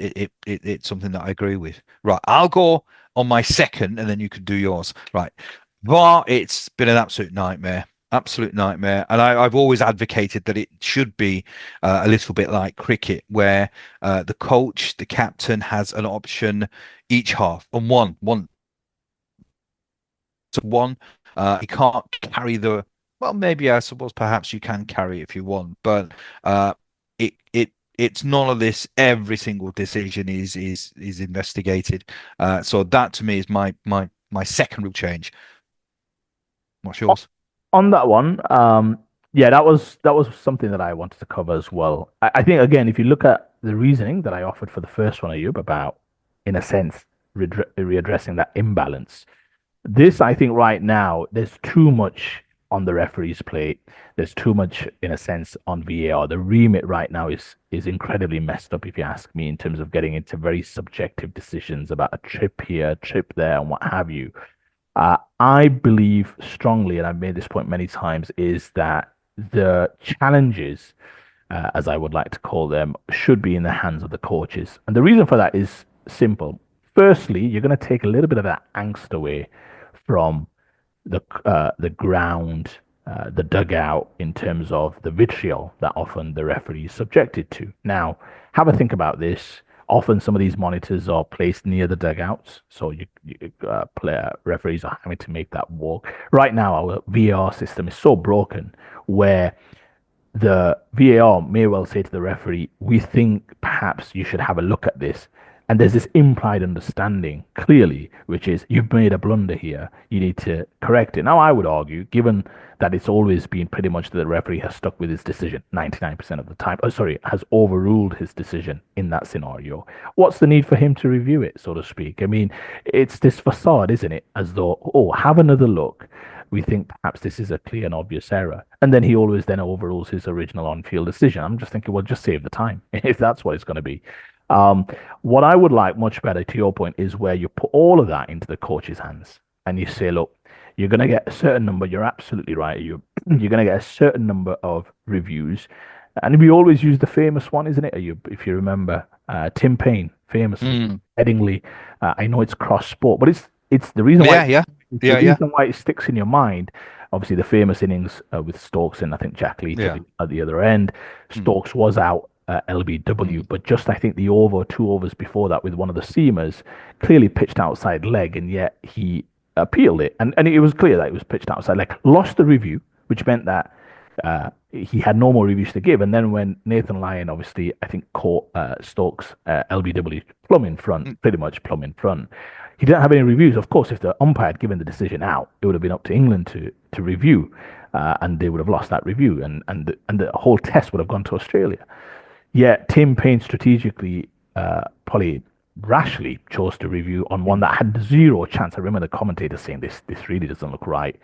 something that I agree with. Right, I'll go on my second, and then you can do yours. Right, VAR, it's been an absolute nightmare. Absolute nightmare. And I've always advocated that it should be a little bit like cricket, where the coach, the captain, has an option each half, and one to one. He can't carry the. Well, maybe I suppose perhaps you can carry if you want, but it's none of this. Every single decision is investigated. So that to me is my second rule change. What's yours? On that one, yeah, that was something that I wanted to cover as well. I think again, if you look at the reasoning that I offered for the first one, Ayub, about in a sense readdressing that imbalance, this I think right now there's too much on the referee's plate. There's too much, in a sense, on VAR. The remit right now is incredibly messed up, if you ask me, in terms of getting into very subjective decisions about a trip here, a trip there, and what have you. I believe strongly, and I've made this point many times, is that the challenges, as I would like to call them, should be in the hands of the coaches. And the reason for that is simple. Firstly, you're going to take a little bit of that angst away from the ground, the dugout, in terms of the vitriol that often the referee is subjected to. Now, have a think about this. Often, some of these monitors are placed near the dugouts, so player referees are having to make that walk. Right now, our VR system is so broken where the VAR may well say to the referee, "We think perhaps you should have a look at this." And there's this implied understanding, clearly, which is you've made a blunder here. You need to correct it. Now, I would argue, given that it's always been pretty much that the referee has stuck with his decision 99% of the time, oh, sorry, has overruled his decision in that scenario. What's the need for him to review it, so to speak? I mean, it's this facade, isn't it? As though, oh, have another look. We think perhaps this is a clear and obvious error. And then he always then overrules his original on-field decision. I'm just thinking, well, just save the time if that's what it's going to be. Um, what I would like much better, to your point, is where you put all of that into the coach's hands and you say, look, you're going to get a certain number. You're absolutely right. You're going to get a certain number of reviews. And we always use the famous one, isn't it? If you remember, Tim Payne, famously, Mm. Headingley. I know it's cross sport, but it's the reason why Yeah, yeah, it's the yeah, yeah, reason why it sticks in your mind. Obviously, the famous innings with Stokes and I think Jack Leach yeah. at the other end. Mm, Stokes was out LBW, mm, but just I think the over 2 overs before that with one of the seamers clearly pitched outside leg, and yet he appealed it, and it was clear that it was pitched outside leg. Lost the review, which meant that he had no more reviews to give. And then when Nathan Lyon, obviously, I think caught Stokes LBW plumb in front, mm, pretty much plumb in front, he didn't have any reviews. Of course, if the umpire had given the decision out, it would have been up to England to review, and they would have lost that review, and the whole test would have gone to Australia. Yet Tim Payne strategically, probably rashly, chose to review on one mm. that had zero chance. I remember the commentator saying this really doesn't look right,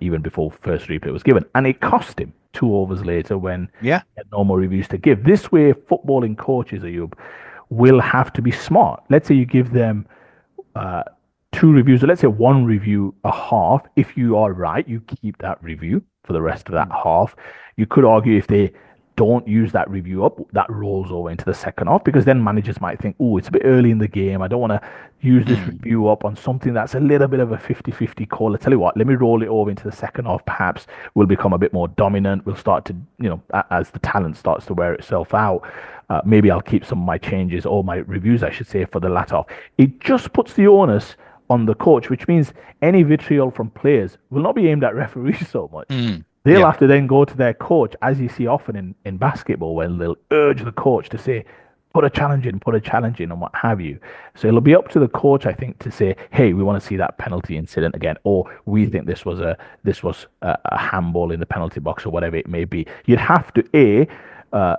even before first replay was given, and it cost him 2 overs later when Yeah. he had no more reviews to give. This way, footballing coaches, Ayub, will have to be smart. Let's say you give them uh, 2 reviews, or let's say 1 review a half. If you are right, you keep that review for the rest of that Mm, half. You could argue if they don't use that review up, that rolls over into the second half because then managers might think, oh, it's a bit early in the game. I don't want to use this mm, review up on something that's a little bit of a 50-50 call. I tell you what, let me roll it over into the second half. Perhaps we'll become a bit more dominant. We'll start to, as the talent starts to wear itself out, maybe I'll keep some of my changes or my reviews, I should say, for the latter half. It just puts the onus on the coach, which means any vitriol from players will not be aimed at referees so much. mm. They'll Yeah. have to then go to their coach, as you see often in basketball, when they'll urge the coach to say, put a challenge in, and what have you. So it'll be up to the coach, I think, to say, hey, we want to see that penalty incident again, or we think this was a handball in the penalty box, or whatever it may be. You'd have to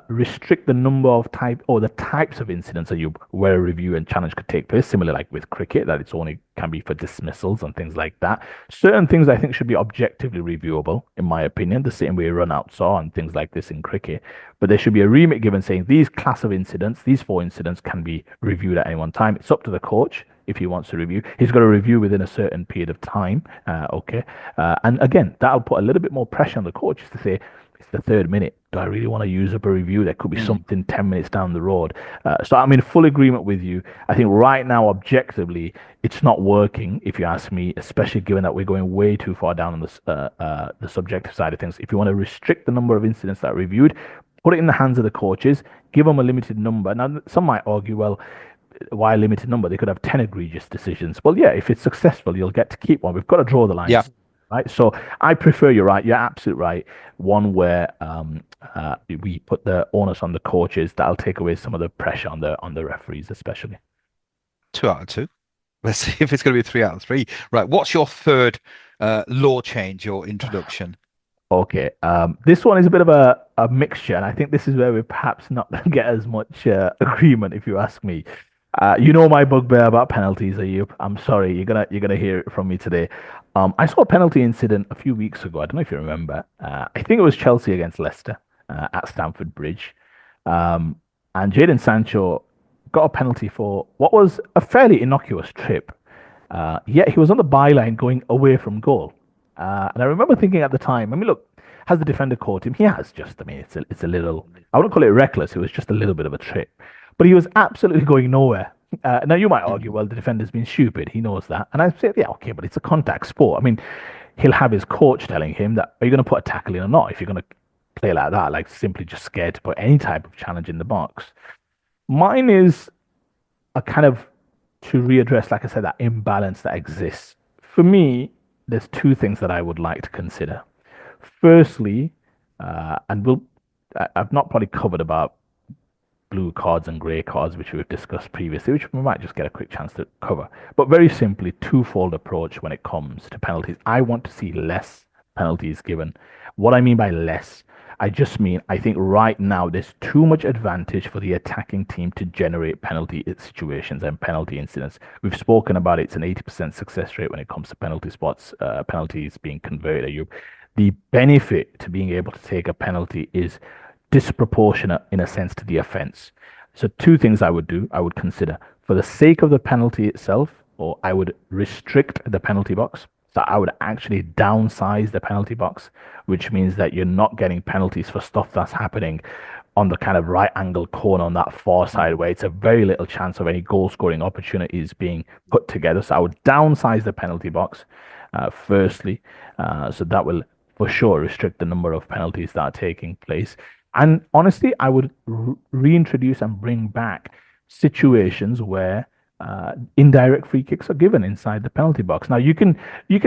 restrict the number of type or the types of incidents that you where a review and challenge could take place. Similar like with cricket, that it's only can be for dismissals and things like that. Certain things I think should be objectively reviewable, in my opinion, the same way run outs are and things like this in cricket. But there should be a remit given saying these class of incidents, these 4 incidents can be reviewed at any one time. It's up to the coach if he wants to review. He's got to review within a certain period of time. Okay. And again, that'll put a little bit more pressure on the coaches to say, it's the 3rd minute. Do I really want to use up a review? There could be Mm. something 10 minutes down the road. So I'm in full agreement with you. I think right now, objectively, it's not working, if you ask me, especially given that we're going way too far down on the subjective side of things. If you want to restrict the number of incidents that are reviewed, put it in the hands of the coaches, give them a limited number. Now, some might argue, well, why a limited number? They could have 10 egregious decisions. Well, yeah, if it's successful, you'll get to keep one. We've got to draw the Yeah. lines, right? So I prefer, you're right, you're absolutely right. One where we put the onus on the coaches, that'll take away some of the pressure on the referees, especially. 2 out of 2. Let's see if it's going to be 3 out of 3. Right. What's your third law change, your introduction? Okay, this one is a bit of a mixture, and I think this is where we perhaps not get as much agreement, if you ask me. You know my bugbear about penalties, Ayub. I'm sorry, you're gonna hear it from me today. I saw a penalty incident a few weeks ago. I don't know if you remember. I think it was Chelsea against Leicester at Stamford Bridge, um, and Jadon Sancho got a penalty for what was a fairly innocuous trip. Yet he was on the byline going away from goal. And I remember thinking at the time, I mean, look, has the defender caught him? He has just, I mean, it's a little, I wouldn't call it reckless. It was just a little bit of a trip. But he was absolutely going nowhere. Now, you might argue, Mm. well, the defender's been stupid. He knows that. And I say, yeah, okay, but it's a contact sport. I mean, he'll have his coach telling him that, are you going to put a tackle in or not? If you're going to play like that, like simply just scared to put any type of challenge in the box. Mine is a kind of to readdress, like I said, that imbalance that exists. For me, there's 2 things that I would like to consider. Firstly, and I've not probably covered about blue cards and grey cards, which we've discussed previously, which we might just get a quick chance to cover. But very simply, twofold approach when it comes to penalties. I want to see less penalties given. What I mean by less, I just mean I think right now there's too much advantage for the attacking team to generate penalty situations and penalty incidents. We've spoken about it. It's an 80% success rate when it comes to penalty spots, penalties being converted. The benefit to being able to take a penalty is disproportionate in a sense to the offense. So 2 things I would do, I would consider for the sake of the penalty itself, or I would restrict the penalty box. So I would actually downsize the penalty box, which means that you're not getting penalties for stuff that's happening on the kind of right angle corner on that far side where it's a very little chance of any goal scoring opportunities being put together. So I would downsize the penalty box, firstly. So that will for sure restrict the number of penalties that are taking place. And honestly, I would reintroduce and bring back situations where indirect free kicks are given inside the penalty box. Now you can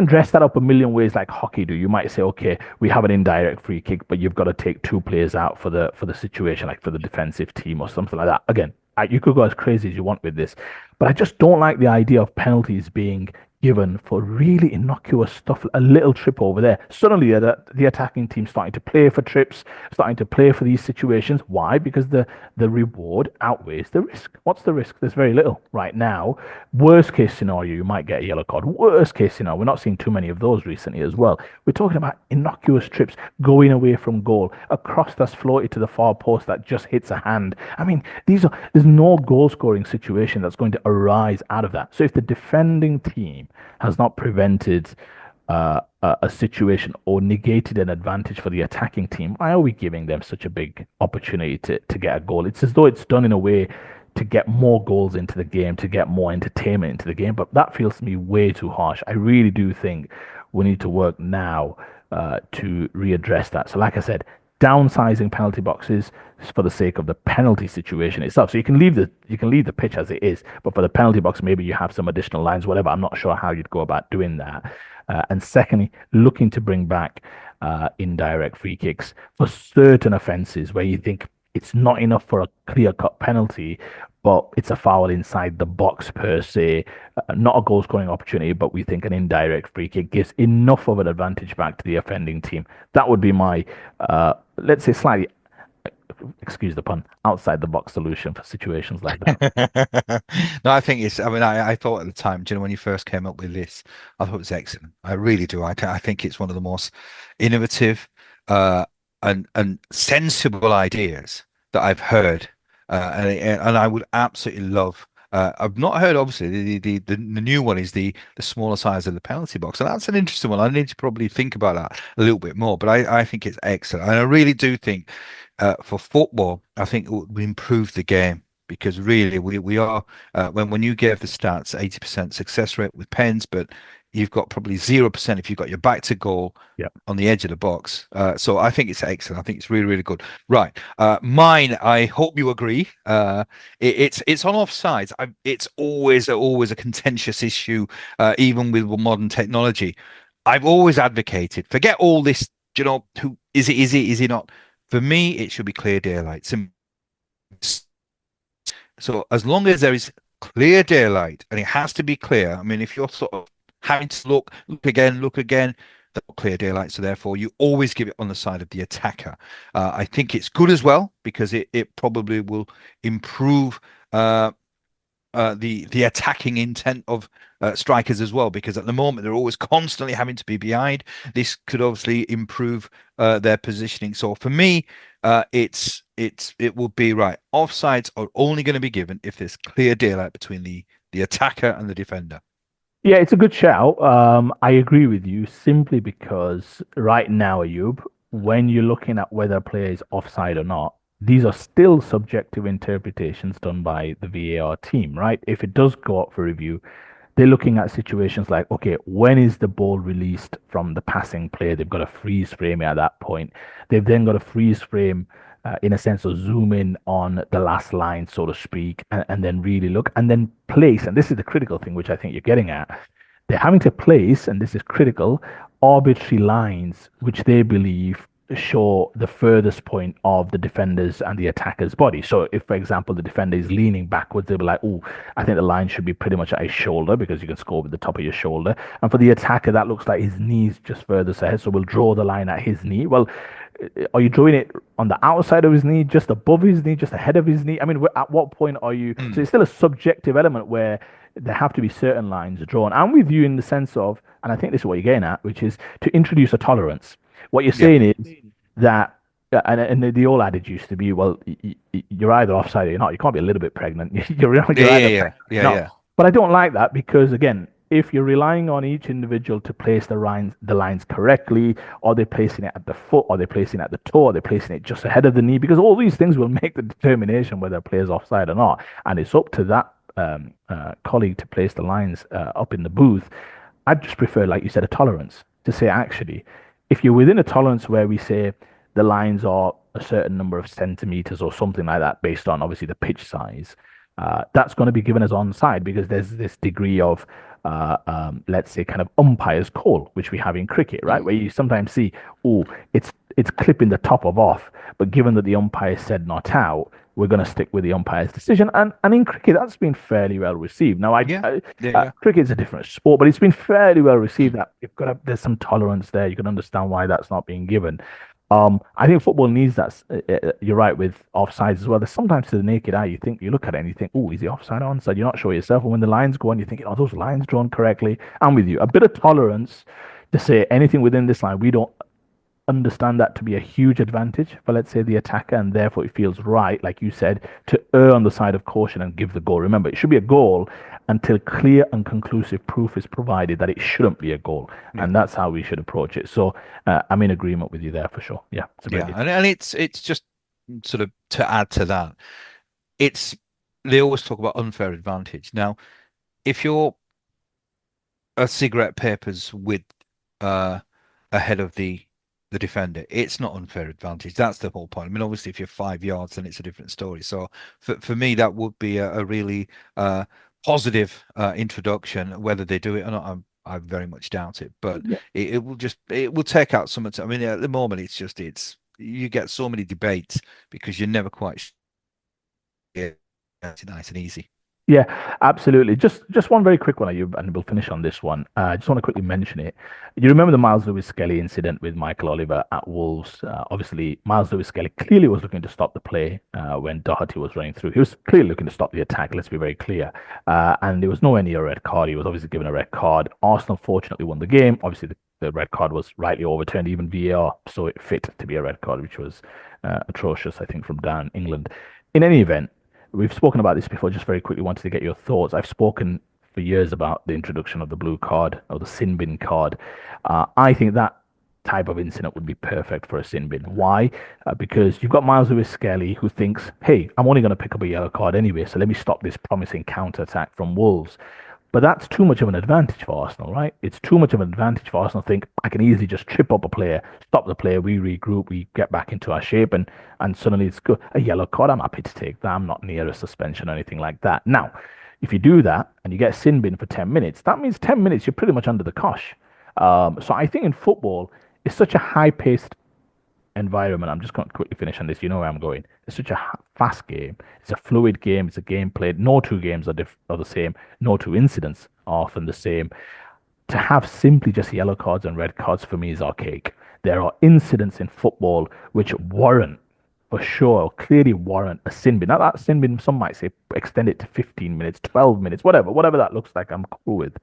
dress that up a million ways like hockey do. You might say, okay, we have an indirect free kick, but you've got to take two players out for the situation, like for the defensive team or something like that. Again, you could go as crazy as you want with this, but I just don't like the idea of penalties being given for really innocuous stuff. A little trip over there, suddenly the attacking team starting to play for trips, starting to play for these situations. Why? Because the reward outweighs the risk. What's the risk? There's very little right now. Worst case scenario, you might get a yellow card. Worst case scenario, we're not seeing too many of those recently as well. We're talking about innocuous trips going away from goal, a cross that's floated to the far post that just hits a hand. I mean, there's no goal scoring situation that's going to arise out of that. So if the defending team has not prevented a situation or negated an advantage for the attacking team, why are we giving them such a big opportunity to get a goal? It's as though it's done in a way to get more goals into the game, to get more entertainment into the game. But that feels to me way too harsh. I really do think we need to work now to readdress that. So, like I said, downsizing penalty boxes for the sake of the penalty situation itself. So you can leave the pitch as it is, but for the penalty box, maybe you have some additional lines, whatever. I'm not sure how you'd go about doing that. And secondly, looking to bring back indirect free kicks for certain offences where you think it's not enough for a clear-cut penalty, but it's a foul inside the box per se, not a goal-scoring opportunity, but we think an indirect free kick gives enough of an advantage back to the offending team. That would be my, let's say, slightly, excuse the pun, outside the box solution for situations like that. No, I think it's. I mean, I thought at the time, do you know, when you first came up with this, I thought it was excellent. I really do. I think it's one of the most innovative uh, and sensible ideas that I've heard, and I would absolutely love. I've not heard, obviously, the new one is the smaller size of the penalty box, and that's an interesting one. I need to probably think about that a little bit more, but I think it's excellent, and I really do think for football, I think it would improve the game because really we are when you gave the stats 80% success rate with pens, but you've got probably 0% if you've got your back to goal Yeah. on the edge of the box. So I think it's excellent. I think it's really, really good. Right. Mine, I hope you agree. It's on offsides. It's always a contentious issue, even with modern technology. I've always advocated, forget all this, you know, who is it not? For me, it should be clear daylight. So as long as there is clear daylight, and it has to be clear. I mean, if you're sort of having to look again, that's not clear daylight. So therefore, you always give it on the side of the attacker. I think it's good as well because it probably will improve the attacking intent of strikers as well, because at the moment they're always constantly having to be behind. This could obviously improve their positioning. So for me, it will be right. Offsides are only going to be given if there's clear daylight between the attacker and the defender. Yeah, it's a good shout. I agree with you simply because right now, Ayub, when you're looking at whether a player is offside or not, these are still subjective interpretations done by the VAR team, right? If it does go up for review, they're looking at situations like, okay, when is the ball released from the passing play? They've got to freeze frame it at that point. They've then got to freeze frame, in a sense, of zoom in on the last line, so to speak, and then really look and then place. And this is the critical thing, which I think you're getting at. They're having to place, and this is critical, arbitrary lines which they believe show the furthest point of the defender's and the attacker's body. So if, for example, the defender is leaning backwards, they'll be like, oh, I think the line should be pretty much at his shoulder because you can score with the top of your shoulder. And for the attacker, that looks like his knee's just further ahead. So we'll draw the line at his knee. Well, are you drawing it on the outside of his knee, just above his knee, just ahead of his knee? I mean, at what point are you? So Mm. it's still a subjective element where there have to be certain lines drawn. I'm with you in the sense of, and I think this is what you're getting at, which is to introduce a tolerance. What you're Yeah. saying is that, and the old adage used to be, well, you're either offside or you're not. You can't be a little bit pregnant. You're Yeah, either yeah, pregnant or yeah, you're yeah, not. But I don't like that because, again, if you're relying on each individual to place the lines correctly, or they're placing it at the foot, or they're placing it at the toe, or they're placing it just ahead of the knee, because all these things will make the determination whether a player's offside or not. And it's up to that colleague to place the lines up in the booth. I'd just prefer, like you said, a tolerance to say, actually, if you're within a tolerance where we say the lines are a certain number of centimeters or something like that, based on obviously the pitch size, that's going to be given as onside because there's this degree of, let's say, kind of umpire's call, which we have in cricket, right? Mm. Where you sometimes see, oh, it's clipping the top of off, but given that the umpire said not out, we're going to stick with the umpire's decision. And in cricket, that's been fairly well received. Now, Yeah, yeah, yeah. cricket's a different sport, but it's been fairly well received that there's some tolerance there. You can understand why that's not being given. I think football needs that. You're right with offsides as well. There's sometimes to the naked eye, you look at it and you think, oh, is he offside or onside? You're not sure yourself. And when the lines go on, you're thinking, are those lines drawn correctly? I'm with you. A bit of tolerance to say anything within this line, we don't understand that to be a huge advantage for, let's say, the attacker, and therefore it feels right, like you said, to err on the side of caution and give the goal. Remember, it should be a goal until clear and conclusive proof is provided that it shouldn't be a goal, Yeah. and that's how we should approach it. So I'm in agreement with you there for sure. Yeah, it's a great Yeah, idea. and it's just sort of to add to that, it's they always talk about unfair advantage. Now, if you're a cigarette papers with uh ahead of the defender, it's not unfair advantage. That's the whole point. I mean, obviously, if you're 5 yards, then it's a different story. So for me, that would be a really positive introduction. Whether they do it or not, I very much doubt it. But Yeah. it will take out some of it. I mean, at the moment, it's you get so many debates because you're never quite sure. It's nice and easy. Yeah, absolutely. Just one very quick one, Ayub, and we'll finish on this one. I just want to quickly mention it. You remember the Miles Lewis Skelly incident with Michael Oliver at Wolves? Obviously, Miles Lewis Skelly clearly was looking to stop the play when Doherty was running through. He was clearly looking to stop the attack. Let's be very clear. And there was nowhere near a red card. He was obviously given a red card. Arsenal fortunately won the game. Obviously, the red card was rightly overturned, even VAR, so it fit to be a red card, which was atrocious, I think, from down England. In any event, we've spoken about this before. Just very quickly, wanted to get your thoughts. I've spoken for years about the introduction of the blue card or the sin bin card. I think that type of incident would be perfect for a sin bin. Why? Because you've got Miles Lewis Skelly who thinks, hey, I'm only going to pick up a yellow card anyway, so let me stop this promising counter attack from Wolves. But that's too much of an advantage for Arsenal, right? It's too much of an advantage for Arsenal to think I can easily just trip up a player, stop the player, we regroup, we get back into our shape, and suddenly it's good. A yellow card, I'm happy to take that. I'm not near a suspension or anything like that. Now, if you do that and you get a sin bin for 10 minutes, that means 10 minutes you're pretty much under the cosh. So I think in football, it's such a high-paced environment. I'm just going to quickly finish on this. You know where I'm going. It's such a fast game. It's a fluid game. It's a game played. No two games are the same. No two incidents are often the same. To have simply just yellow cards and red cards for me is archaic. There are incidents in football which warrant, for sure, clearly warrant a sin bin. Now that sin bin, some might say extend it to 15 minutes, 12 minutes, whatever that looks like, I'm cool with.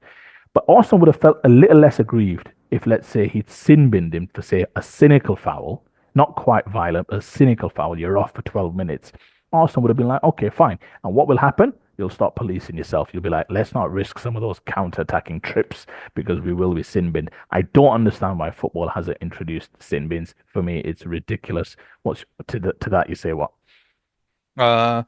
But Arsenal would have felt a little less aggrieved if, let's say, he'd sin binned him for, say, a cynical foul, not quite violent, but a cynical foul. You're off for 12 minutes. Arsenal would have been like, okay, fine. And what will happen? You'll start policing yourself. You'll be like, let's not risk some of those counter-attacking trips because we will be sin binned. I don't understand why football hasn't introduced sin bins. For me, it's ridiculous. What's to that? You say what? Uh,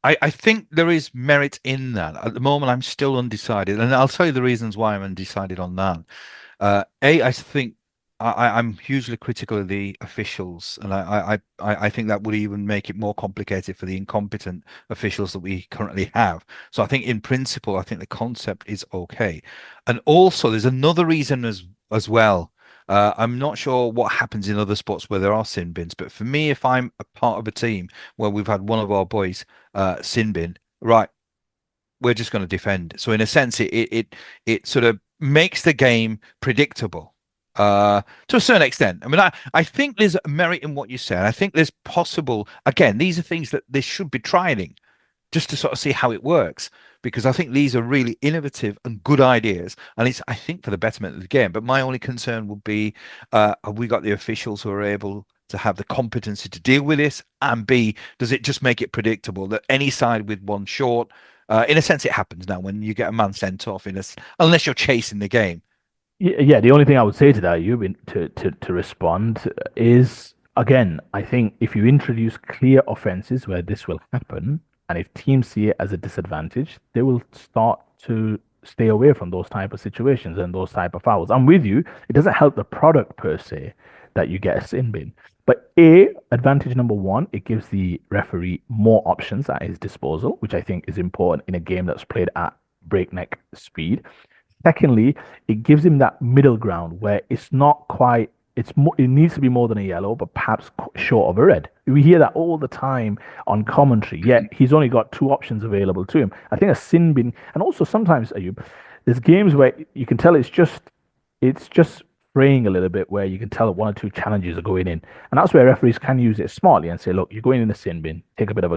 I think there is merit in that. At the moment, I'm still undecided, and I'll tell you the reasons why I'm undecided on that. I think I'm hugely critical of the officials, and I think that would even make it more complicated for the incompetent officials that we currently have. So I think in principle, I think the concept is okay. And also there's another reason as well. I'm not sure what happens in other sports where there are sin bins, but for me, if I'm a part of a team where we've had one of our boys sin bin, right, we're just going to defend. So in a sense, it sort of makes the game predictable to a certain extent. I mean, I think there's merit in what you said. I think there's possible. Again, these are things that they should be trying just to sort of see how it works, because I think these are really innovative and good ideas, and it's I think for the betterment of the game. But my only concern would be, have we got the officials who are able to have the competency to deal with this? And B, does it just make it predictable that any side with one short, in a sense, it happens now when you get a man sent off, unless you're chasing the game. Yeah, the only thing I would say to that, you to respond is again, I think if you introduce clear offenses where this will happen, and if teams see it as a disadvantage, they will start to stay away from those type of situations and those type of fouls. I'm with you. It doesn't help the product per se that you get a sin bin. But advantage number one, it gives the referee more options at his disposal, which I think is important in a game that's played at breakneck speed. Secondly, it gives him that middle ground where it's not quite. It's more. It needs to be more than a yellow, but perhaps short of a red. We hear that all the time on commentary. Yet he's only got two options available to him. I think a sin bin, and also sometimes Ayub, there's games where you can tell it's just fraying a little bit, where you can tell one or two challenges are going in, and that's where referees can use it smartly and say, look, you're going in the sin bin, take a bit of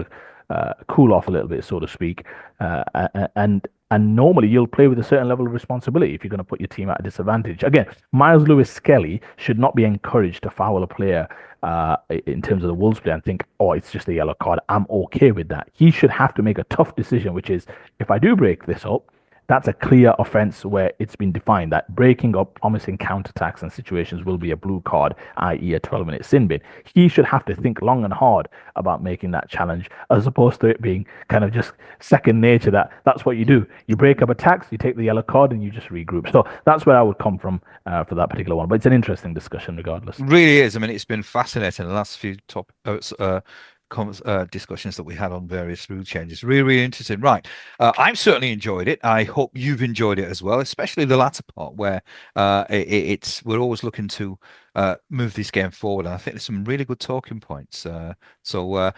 a cool off a little bit, so to speak, and normally you'll play with a certain level of responsibility if you're going to put your team at a disadvantage. Again, Miles Lewis Skelly should not be encouraged to foul a player in terms of the Wolves player and think, oh, it's just a yellow card. I'm okay with that. He should have to make a tough decision, which is if I do break this up, that's a clear offense where it's been defined that breaking up promising counterattacks and situations will be a blue card, i.e., a 12-minute sin bin. He should have to think long and hard about making that challenge, as opposed to it being kind of just second nature that's what you do. You break up attacks, you take the yellow card, and you just regroup. So that's where I would come from for that particular one. But it's an interesting discussion regardless. Really is. I mean, it's been fascinating the last few discussions that we had on various rule changes. Really, really interesting. Right. I've certainly enjoyed it. I hope you've enjoyed it as well, especially the latter part where we're always looking to move this game forward. And I think there's some really good talking points. So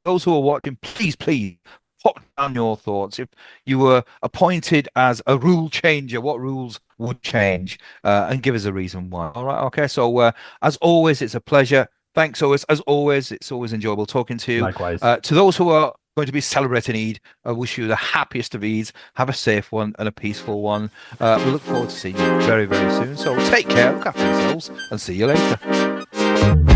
those who are watching, please pop down your thoughts. If you were appointed as a rule changer, what rules would change? And give us a reason why. All right. Okay. So as always, it's a pleasure. Thanks always. As always, it's always enjoyable talking to you. Likewise. To those who are going to be celebrating Eid, I wish you the happiest of Eids. Have a safe one and a peaceful one. We look forward to seeing you very, very soon. So take care, look after yourselves, and see you later.